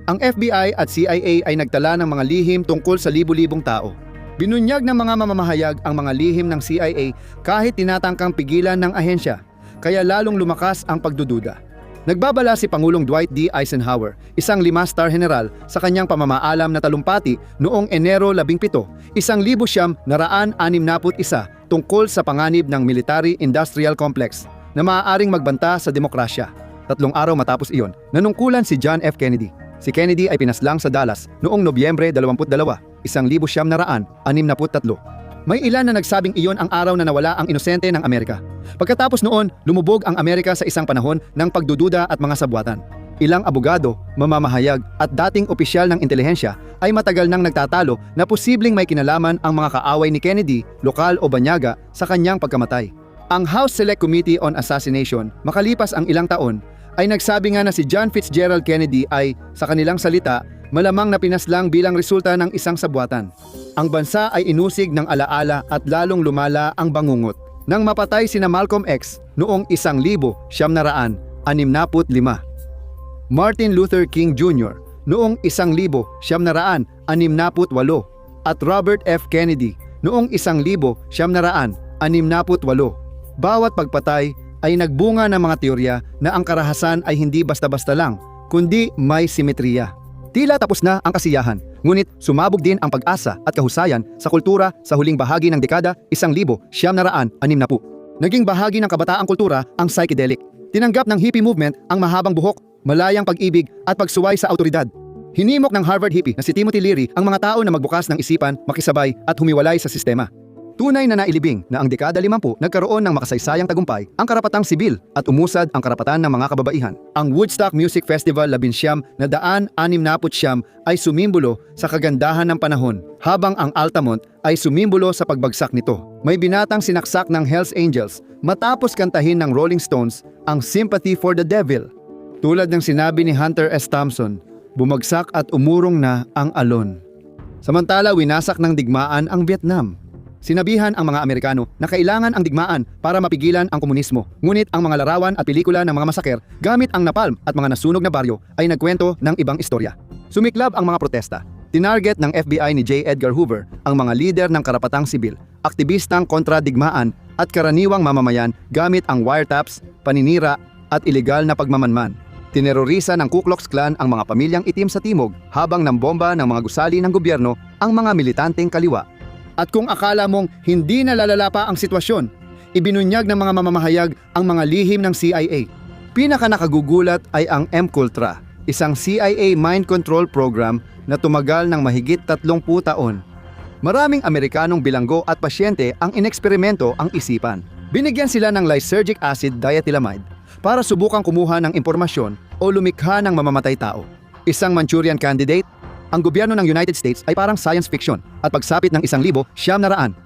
Ang FBI at CIA ay nagtala ng mga lihim tungkol sa libu-libong tao. Binunyag ng mga mamamahayag ang mga lihim ng CIA kahit tinatangkang pigilan ng ahensya, kaya lalong lumakas ang pagdududa. Nagbabala si Pangulong Dwight D. Eisenhower, isang 5-star general, sa kanyang pamamaalam na talumpati noong Enero 17, 1961 tungkol sa panganib ng military-industrial complex na maaaring magbanta sa demokrasya. 3 araw matapos iyon, nanungkulan si John F. Kennedy. Si Kennedy ay pinaslang sa Dallas noong Nobyembre 22, 1963. May ilan na nagsabing iyon ang araw na nawala ang inosente ng Amerika. Pagkatapos noon, lumubog ang Amerika sa isang panahon ng pagdududa at mga sabwatan. Ilang abogado, mamamahayag at dating opisyal ng intelihensya ay matagal nang nagtatalo na posibleng may kinalaman ang mga kaaway ni Kennedy, lokal o banyaga, sa kanyang pagkamatay. Ang House Select Committee on Assassination, makalipas ang ilang taon, ay nagsabi nga na si John Fitzgerald Kennedy ay, sa kanilang salita, malamang na pinaslang bilang resulta ng isang sabwatan. Ang bansa ay inusig ng alaala at lalong lumala ang bangungot nang mapatay sina Malcolm X noong 1965, Martin Luther King Jr. noong 1968 at Robert F. Kennedy noong 1968. Bawat pagpatay ay nagbunga ng mga teorya na ang karahasan ay hindi basta-basta lang, kundi may simetriya. Tila tapos na ang kasiyahan, ngunit sumabog din ang pag-asa at kahusayan sa kultura sa huling bahagi ng dekada 1960. Naging bahagi ng kabataang kultura ang psychedelic. Tinanggap ng hippie movement ang mahabang buhok, malayang pag-ibig at pagsuway sa autoridad. Hinimok ng Harvard hippie na si Timothy Leary ang mga tao na magbukas ng isipan, makisabay at humiwalay sa sistema. Tunay na nailibing na ang dekada 50 nagkaroon ng makasaysayang tagumpay ang karapatang sibil at umusad ang karapatan ng mga kababaihan. Ang Woodstock Music Festival 19 na 169 ay sumimbolo sa kagandahan ng panahon, habang ang Altamont ay sumimbolo sa pagbagsak nito. May binatang sinaksak ng Hells Angels matapos kantahin ng Rolling Stones ang Sympathy for the Devil. Tulad ng sinabi ni Hunter S. Thompson, bumagsak at umurong na ang alon. Samantala, winasak ng digmaan ang Vietnam. Sinabihan ang mga Amerikano na kailangan ang digmaan para mapigilan ang komunismo. Ngunit ang mga larawan at pelikula ng mga masaker gamit ang napalm at mga nasunog na baryo ay nagkwento ng ibang istorya. Sumiklab ang mga protesta. Tinarget ng FBI ni J. Edgar Hoover ang mga lider ng karapatang sibil, aktivistang kontra digmaan at karaniwang mamamayan gamit ang wiretaps, paninira at ilegal na pagmamanman. Tinerorisa ng Ku Klux Klan ang mga pamilyang itim sa timog habang nambomba ng mga gusali ng gobyerno ang mga militanteng kaliwa. At kung akala mong hindi na lalala pa ang sitwasyon, ibinunyag ng mga mamamahayag ang mga lihim ng CIA. Pinakanakagugulat ay ang MKUltra, isang CIA mind control program na tumagal ng mahigit 30 taon. Maraming Amerikanong bilanggo at pasyente ang ineksperimento ang isipan. Binigyan sila ng lysergic acid diethylamide para subukang kumuha ng impormasyon o lumikha ng mamamatay tao. Isang Manchurian Candidate, ang gobyerno ng United States ay parang science fiction at pagsapit ng 1,975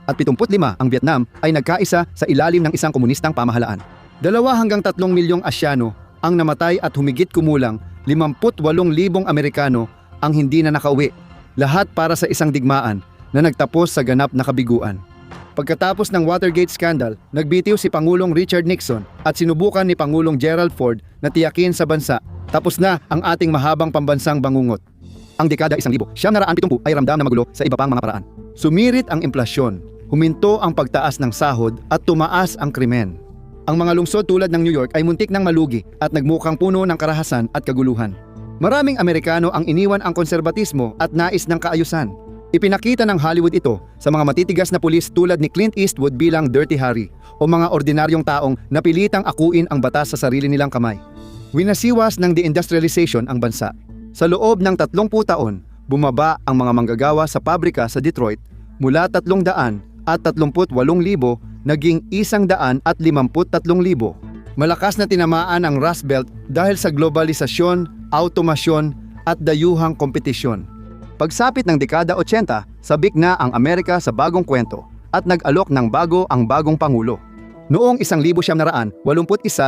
at 75 ang Vietnam ay nagkaisa sa ilalim ng isang komunistang pamahalaan. 2 hanggang 3 milyong Asyano ang namatay at humigit kumulang 58,000 Amerikano ang hindi na nakauwi. Lahat para sa isang digmaan na nagtapos sa ganap na kabiguan. Pagkatapos ng Watergate scandal, nagbitiw si Pangulong Richard Nixon at sinubukan ni Pangulong Gerald Ford na tiyakin sa bansa, tapos na ang ating mahabang pambansang bangungot. Ang dekada 1970 ay ramdam na magulo sa iba pang mga paraan. Sumirit ang inflasyon, huminto ang pagtaas ng sahod at tumaas ang krimen. Ang mga lungsod tulad ng New York ay muntik ng malugi at nagmukhang puno ng karahasan at kaguluhan. Maraming Amerikano ang iniwan ang konserbatismo at nais ng kaayusan. Ipinakita ng Hollywood ito sa mga matitigas na pulis tulad ni Clint Eastwood bilang Dirty Harry o mga ordinaryong taong napilitang akuin ang batas sa sarili nilang kamay. Winasiwas ng deindustrialization ang bansa. Sa loob ng 30 taon, bumaba ang mga manggagawa sa pabrika sa Detroit mula 300 at 38,000 naging 153,000. Malakas na tinamaan ang Rust Belt dahil sa globalisasyon, automasyon at dayuhang kompetisyon. Pagsapit ng dekada 80, sabik na ang Amerika sa bagong kwento at nag-alok ng bago ang bagong pangulo. Noong 1981,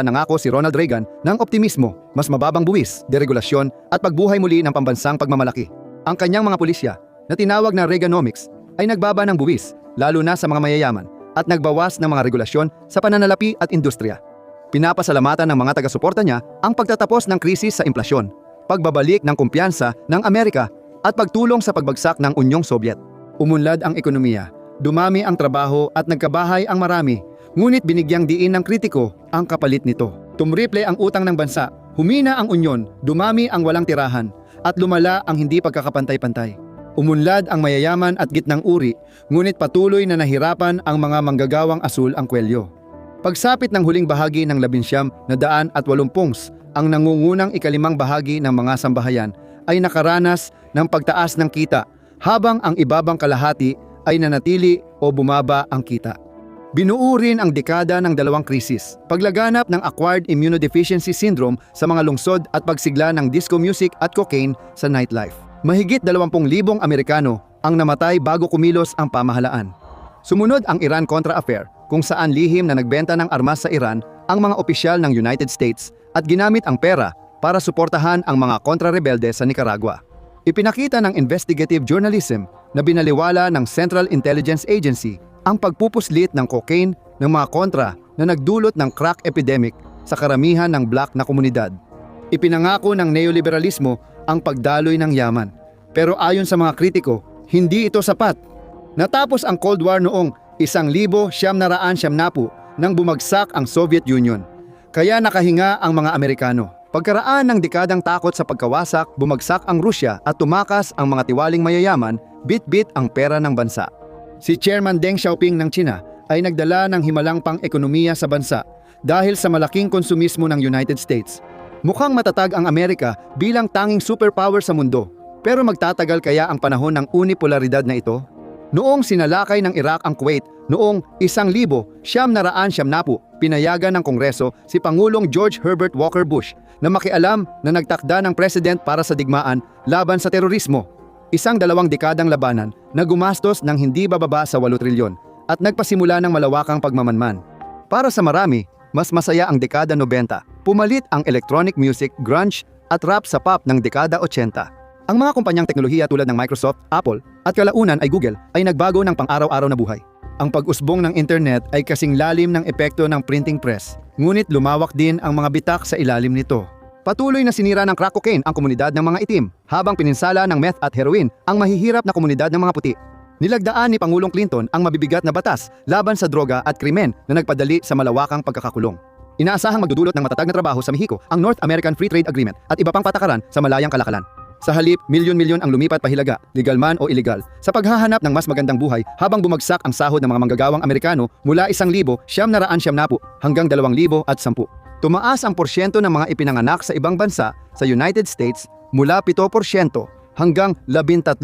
nangako si Ronald Reagan ng optimismo, mas mababang buwis, deregulasyon at pagbuhay muli ng pambansang pagmamalaki. Ang kanyang mga pulisya, na tinawag na Reaganomics, ay nagbaba ng buwis, lalo na sa mga mayayaman, at nagbawas ng mga regulasyon sa pananalapi at industriya. Pinapasalamatan ng mga taga-suporta niya ang pagtatapos ng krisis sa inflasyon, pagbabalik ng kumpiyansa ng Amerika at pagtulong sa pagbagsak ng Unyong Sobyet. Umunlad ang ekonomiya, dumami ang trabaho at nagkabahay ang marami. Ngunit binigyang diin ng kritiko ang kapalit nito. Tumriple ang utang ng bansa, humina ang unyon, dumami ang walang tirahan, at lumala ang hindi pagkakapantay-pantay. Umunlad ang mayayaman at gitnang uri, ngunit patuloy na nahirapan ang mga manggagawang asul ang kwelyo. Pagsapit ng huling bahagi ng 1980 ang nangungunang ikalimang bahagi ng mga sambahayan ay nakaranas ng pagtaas ng kita, habang ang ibabang kalahati ay nanatili o bumaba ang kita. Binuo rin ang dekada ng dalawang krisis, paglaganap ng Acquired Immunodeficiency Syndrome sa mga lungsod at pagsigla ng disco music at cocaine sa nightlife. Mahigit 20,000 Amerikano ang namatay bago kumilos ang pamahalaan. Sumunod ang Iran-Contra affair, kung saan lihim na nagbenta ng armas sa Iran ang mga opisyal ng United States at ginamit ang pera para suportahan ang mga kontra-rebelde sa Nicaragua. Ipinakita ng investigative journalism na binaliwala ng Central Intelligence Agency ang pagpupuslit ng cocaine ng mga kontra na nagdulot ng crack epidemic sa karamihan ng black na komunidad. Ipinangako ng neoliberalismo ang pagdaloy ng yaman. Pero ayon sa mga kritiko, hindi ito sapat. Natapos ang Cold War noong 1970 nang bumagsak ang Soviet Union. Kaya nakahinga ang mga Amerikano. Pagkaraan ng dekadang takot sa pagkawasak, bumagsak ang Rusya at tumakas ang mga tiwaling mayayaman, bit-bit ang pera ng bansa. Si Chairman Deng Xiaoping ng China ay nagdala ng himalang pang-ekonomiya sa bansa dahil sa malaking konsumismo ng United States. Mukhang matatag ang Amerika bilang tanging superpower sa mundo, pero magtatagal kaya ang panahon ng unipolaridad na ito? Noong sinalakay ng Iraq ang Kuwait noong 1970, pinayagan ng Kongreso si Pangulong George Herbert Walker Bush na makialam na nagtakda ng president para sa digmaan laban sa terorismo. Isang 2 dekadang labanan na gumastos ng hindi bababa sa 8 trilyon at nagpasimula ng malawakang pagmamanman. Para sa marami, mas masaya ang dekada 90. Pumalit ang electronic music, grunge at rap sa pop ng dekada 80. Ang mga kumpanyang teknolohiya tulad ng Microsoft, Apple at kalaunan ay Google ay nagbago ng pang-araw-araw na buhay. Ang pag-usbong ng internet ay kasing lalim ng epekto ng printing press, ngunit lumawak din ang mga bitak sa ilalim nito. Patuloy na sinira ng crack cocaine ang komunidad ng mga itim, habang pininsala ng meth at heroin ang mahihirap na komunidad ng mga puti. Nilagdaan ni Pangulong Clinton ang mabibigat na batas laban sa droga at krimen na nagpadali sa malawakang pagkakakulong. Inaasahang magdudulot ng matatag na trabaho sa Mexico ang North American Free Trade Agreement at iba pang patakaran sa malayang kalakalan. Sa halip, milyon-milyon ang lumipat pahilaga, legal man o illegal, sa paghahanap ng mas magandang buhay habang bumagsak ang sahod ng mga manggagawang Amerikano mula 1,970 hanggang 2,010. Tumaas ang porsyento ng mga ipinanganak sa ibang bansa sa United States mula 7% hanggang 13%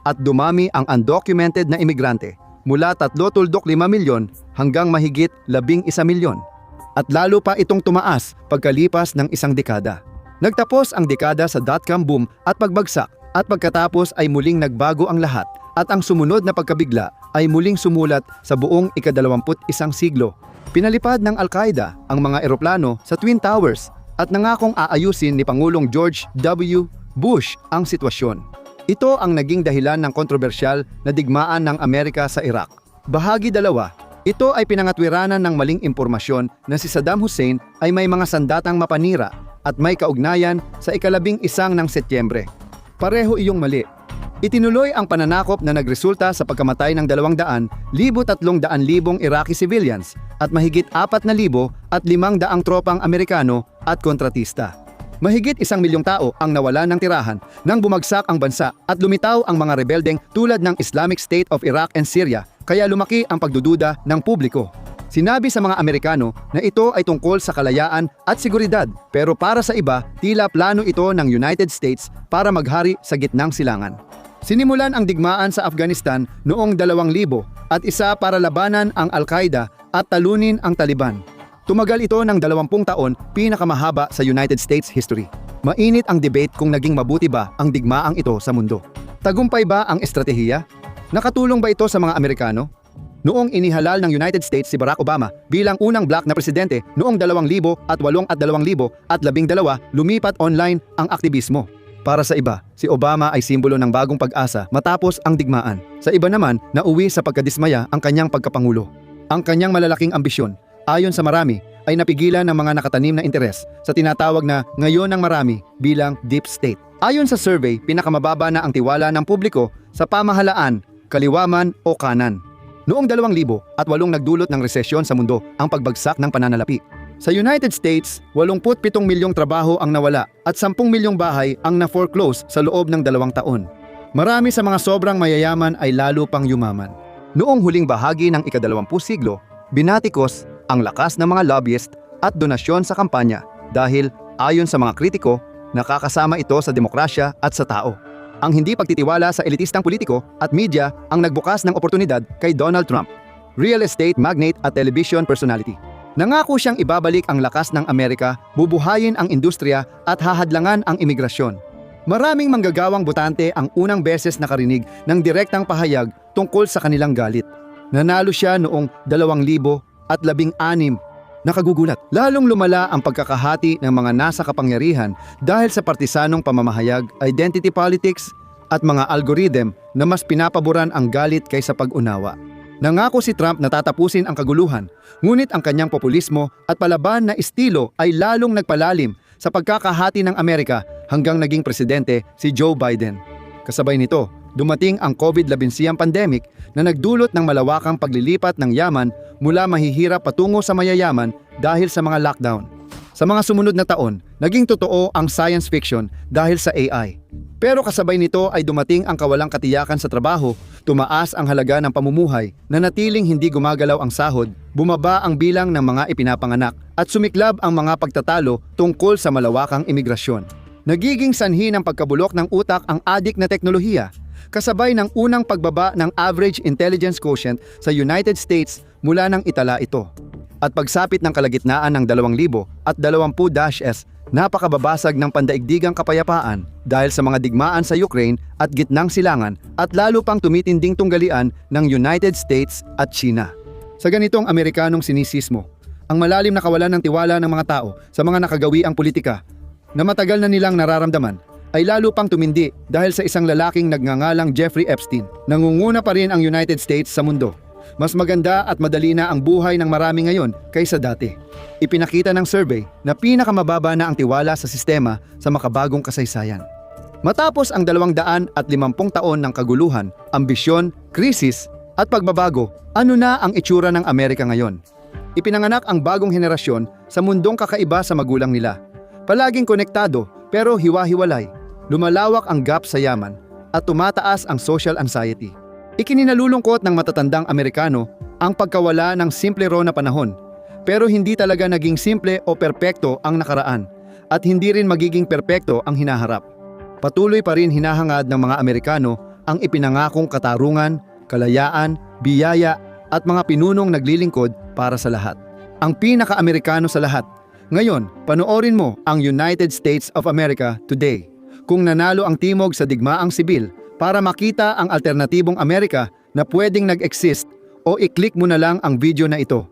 at dumami ang undocumented na imigrante mula 3.5 milyon hanggang mahigit 11 milyon. At lalo pa itong tumaas pagkalipas ng 1 dekada. Nagtapos ang dekada sa dot-com boom at pagbagsak at pagkatapos ay muling nagbago ang lahat at ang sumunod na pagkabigla ay muling sumulat sa buong ika-21 siglo. Pinalipad ng Al-Qaeda ang mga eroplano sa Twin Towers at nangakong aayusin ni Pangulong George W. Bush ang sitwasyon. Ito ang naging dahilan ng kontrobersyal na digmaan ng Amerika sa Iraq. Bahagi 2. Ito ay pinangatwiranan ng maling impormasyon na si Saddam Hussein ay may mga sandatang mapanira at may kaugnayan sa ika-11 ng Setyembre. Pareho iyong mali. Itinuloy ang pananakop na nagresulta sa pagkamatay ng 200,000 Iraqi civilians at mahigit 4,000 at 500 tropang Amerikano at kontratista. Mahigit 1 milyong tao ang nawalan ng tirahan nang bumagsak ang bansa at lumitaw ang mga rebeldeng tulad ng Islamic State of Iraq and Syria, kaya lumaki ang pagdududa ng publiko. Sinabi sa mga Amerikano na ito ay tungkol sa kalayaan at seguridad, pero para sa iba, tila plano ito ng United States para maghari sa gitnang silangan. Sinimulan ang digmaan sa Afghanistan noong 2000 at isa para labanan ang Al-Qaeda at talunin ang Taliban. Tumagal ito ng 20 taon, pinakamahaba sa United States history. Mainit ang debate kung naging mabuti ba ang digmaang ito sa mundo. Tagumpay ba ang estratehiya? Nakatulong ba ito sa mga Amerikano? Noong inihalal ng United States si Barack Obama bilang unang black na presidente noong 2008 at 2012, lumipat online ang aktivismo. Para sa iba, si Obama ay simbolo ng bagong pag-asa matapos ang digmaan. Sa iba naman, nauwi sa pagkadismaya ang kanyang pagkapangulo. Ang kanyang malalaking ambisyon, ayon sa marami, ay napigilan ng mga nakatanim na interes sa tinatawag na ngayon ng marami bilang deep state. Ayon sa survey, pinakamababa na ang tiwala ng publiko sa pamahalaan, kaliwaman o kanan. Noong 2008 nagdulot ng resesyon sa mundo ang pagbagsak ng pananalapi. Sa United States, 87 milyong trabaho ang nawala at 10 milyong bahay ang na-foreclose sa loob ng 2 taon. Marami sa mga sobrang mayayaman ay lalo pang yumaman. Noong huling bahagi ng ika-20 siglo, binatikos ang lakas ng mga lobbyist at donasyon sa kampanya dahil ayon sa mga kritiko, nakakasama ito sa demokrasya at sa tao. Ang hindi pagtitiwala sa elitistang politiko at media ang nagbukas ng oportunidad kay Donald Trump, real estate magnate at television personality. Nangako siyang ibabalik ang lakas ng Amerika, bubuhayin ang industriya at hahadlangan ang imigrasyon. Maraming manggagawang botante ang unang beses nakarinig ng direktang pahayag tungkol sa kanilang galit. Nanalo siya noong 2016. Nakagugulat, lalong lumala ang pagkakahati ng mga nasa kapangyarihan dahil sa partisanong pamamahayag, identity politics at mga algorithm na mas pinapaboran ang galit kaysa pag-unawa. Nangako si Trump na tatapusin ang kaguluhan, ngunit ang kanyang populismo at palaban na estilo ay lalong nagpalalim sa pagkakahati ng Amerika hanggang naging presidente si Joe Biden. Kasabay nito, dumating ang COVID-19 pandemic na nagdulot ng malawakang paglilipat ng yaman mula mahihirap patungo sa mayayaman dahil sa mga lockdown. Sa mga sumunod na taon, naging totoo ang science fiction dahil sa AI. Pero kasabay nito ay dumating ang kawalang katiyakan sa trabaho, tumaas ang halaga ng pamumuhay, nanatiling hindi gumagalaw ang sahod, bumaba ang bilang ng mga ipinapanganak, at sumiklab ang mga pagtatalo tungkol sa malawakang imigrasyon. Nagiging sanhi ng pagkabulok ng utak ang adik na teknolohiya, kasabay ng unang pagbaba ng average intelligence quotient sa United States mula nang itala ito. At pagsapit ng kalagitnaan ng 2020-S, napakababasag ng pandaigdigang kapayapaan dahil sa mga digmaan sa Ukraine at gitnang silangan at lalo pang tumitinding tunggalian ng United States at China. Sa ganitong Amerikanong sinisismo, ang malalim na kawalan ng tiwala ng mga tao sa mga nakagawiang politika na matagal na nilang nararamdaman ay lalo pang tumindi dahil sa isang lalaking nagngangalang Jeffrey Epstein. Nangunguna pa rin ang United States sa mundo. Mas maganda at madali na ang buhay ng marami ngayon kaysa dati. Ipinakita ng survey na pinakamababa na ang tiwala sa sistema sa makabagong kasaysayan. Matapos ang 250 taon ng kaguluhan, ambisyon, krisis at pagbabago, ano na ang itsura ng Amerika ngayon? Ipinanganak ang bagong henerasyon sa mundong kakaiba sa magulang nila. Palaging konektado pero hiwa-hiwalay. Lumalawak ang gap sa yaman at tumataas ang social anxiety. Ikininalulungkot ng matatandang Amerikano ang pagkawala ng simple raw na panahon, pero hindi talaga naging simple o perpekto ang nakaraan at hindi rin magiging perpekto ang hinaharap. Patuloy pa rin hinahangad ng mga Amerikano ang ipinangakong katarungan, kalayaan, biyaya at mga pinunong naglilingkod para sa lahat. Ang pinaka-Amerikano sa lahat. Ngayon, panoorin mo ang United States of America Today. Kung nanalo ang timog sa digmaang sibil para makita ang alternatibong Amerika na pwedeng nag-exist, o i-click mo na lang ang video na ito.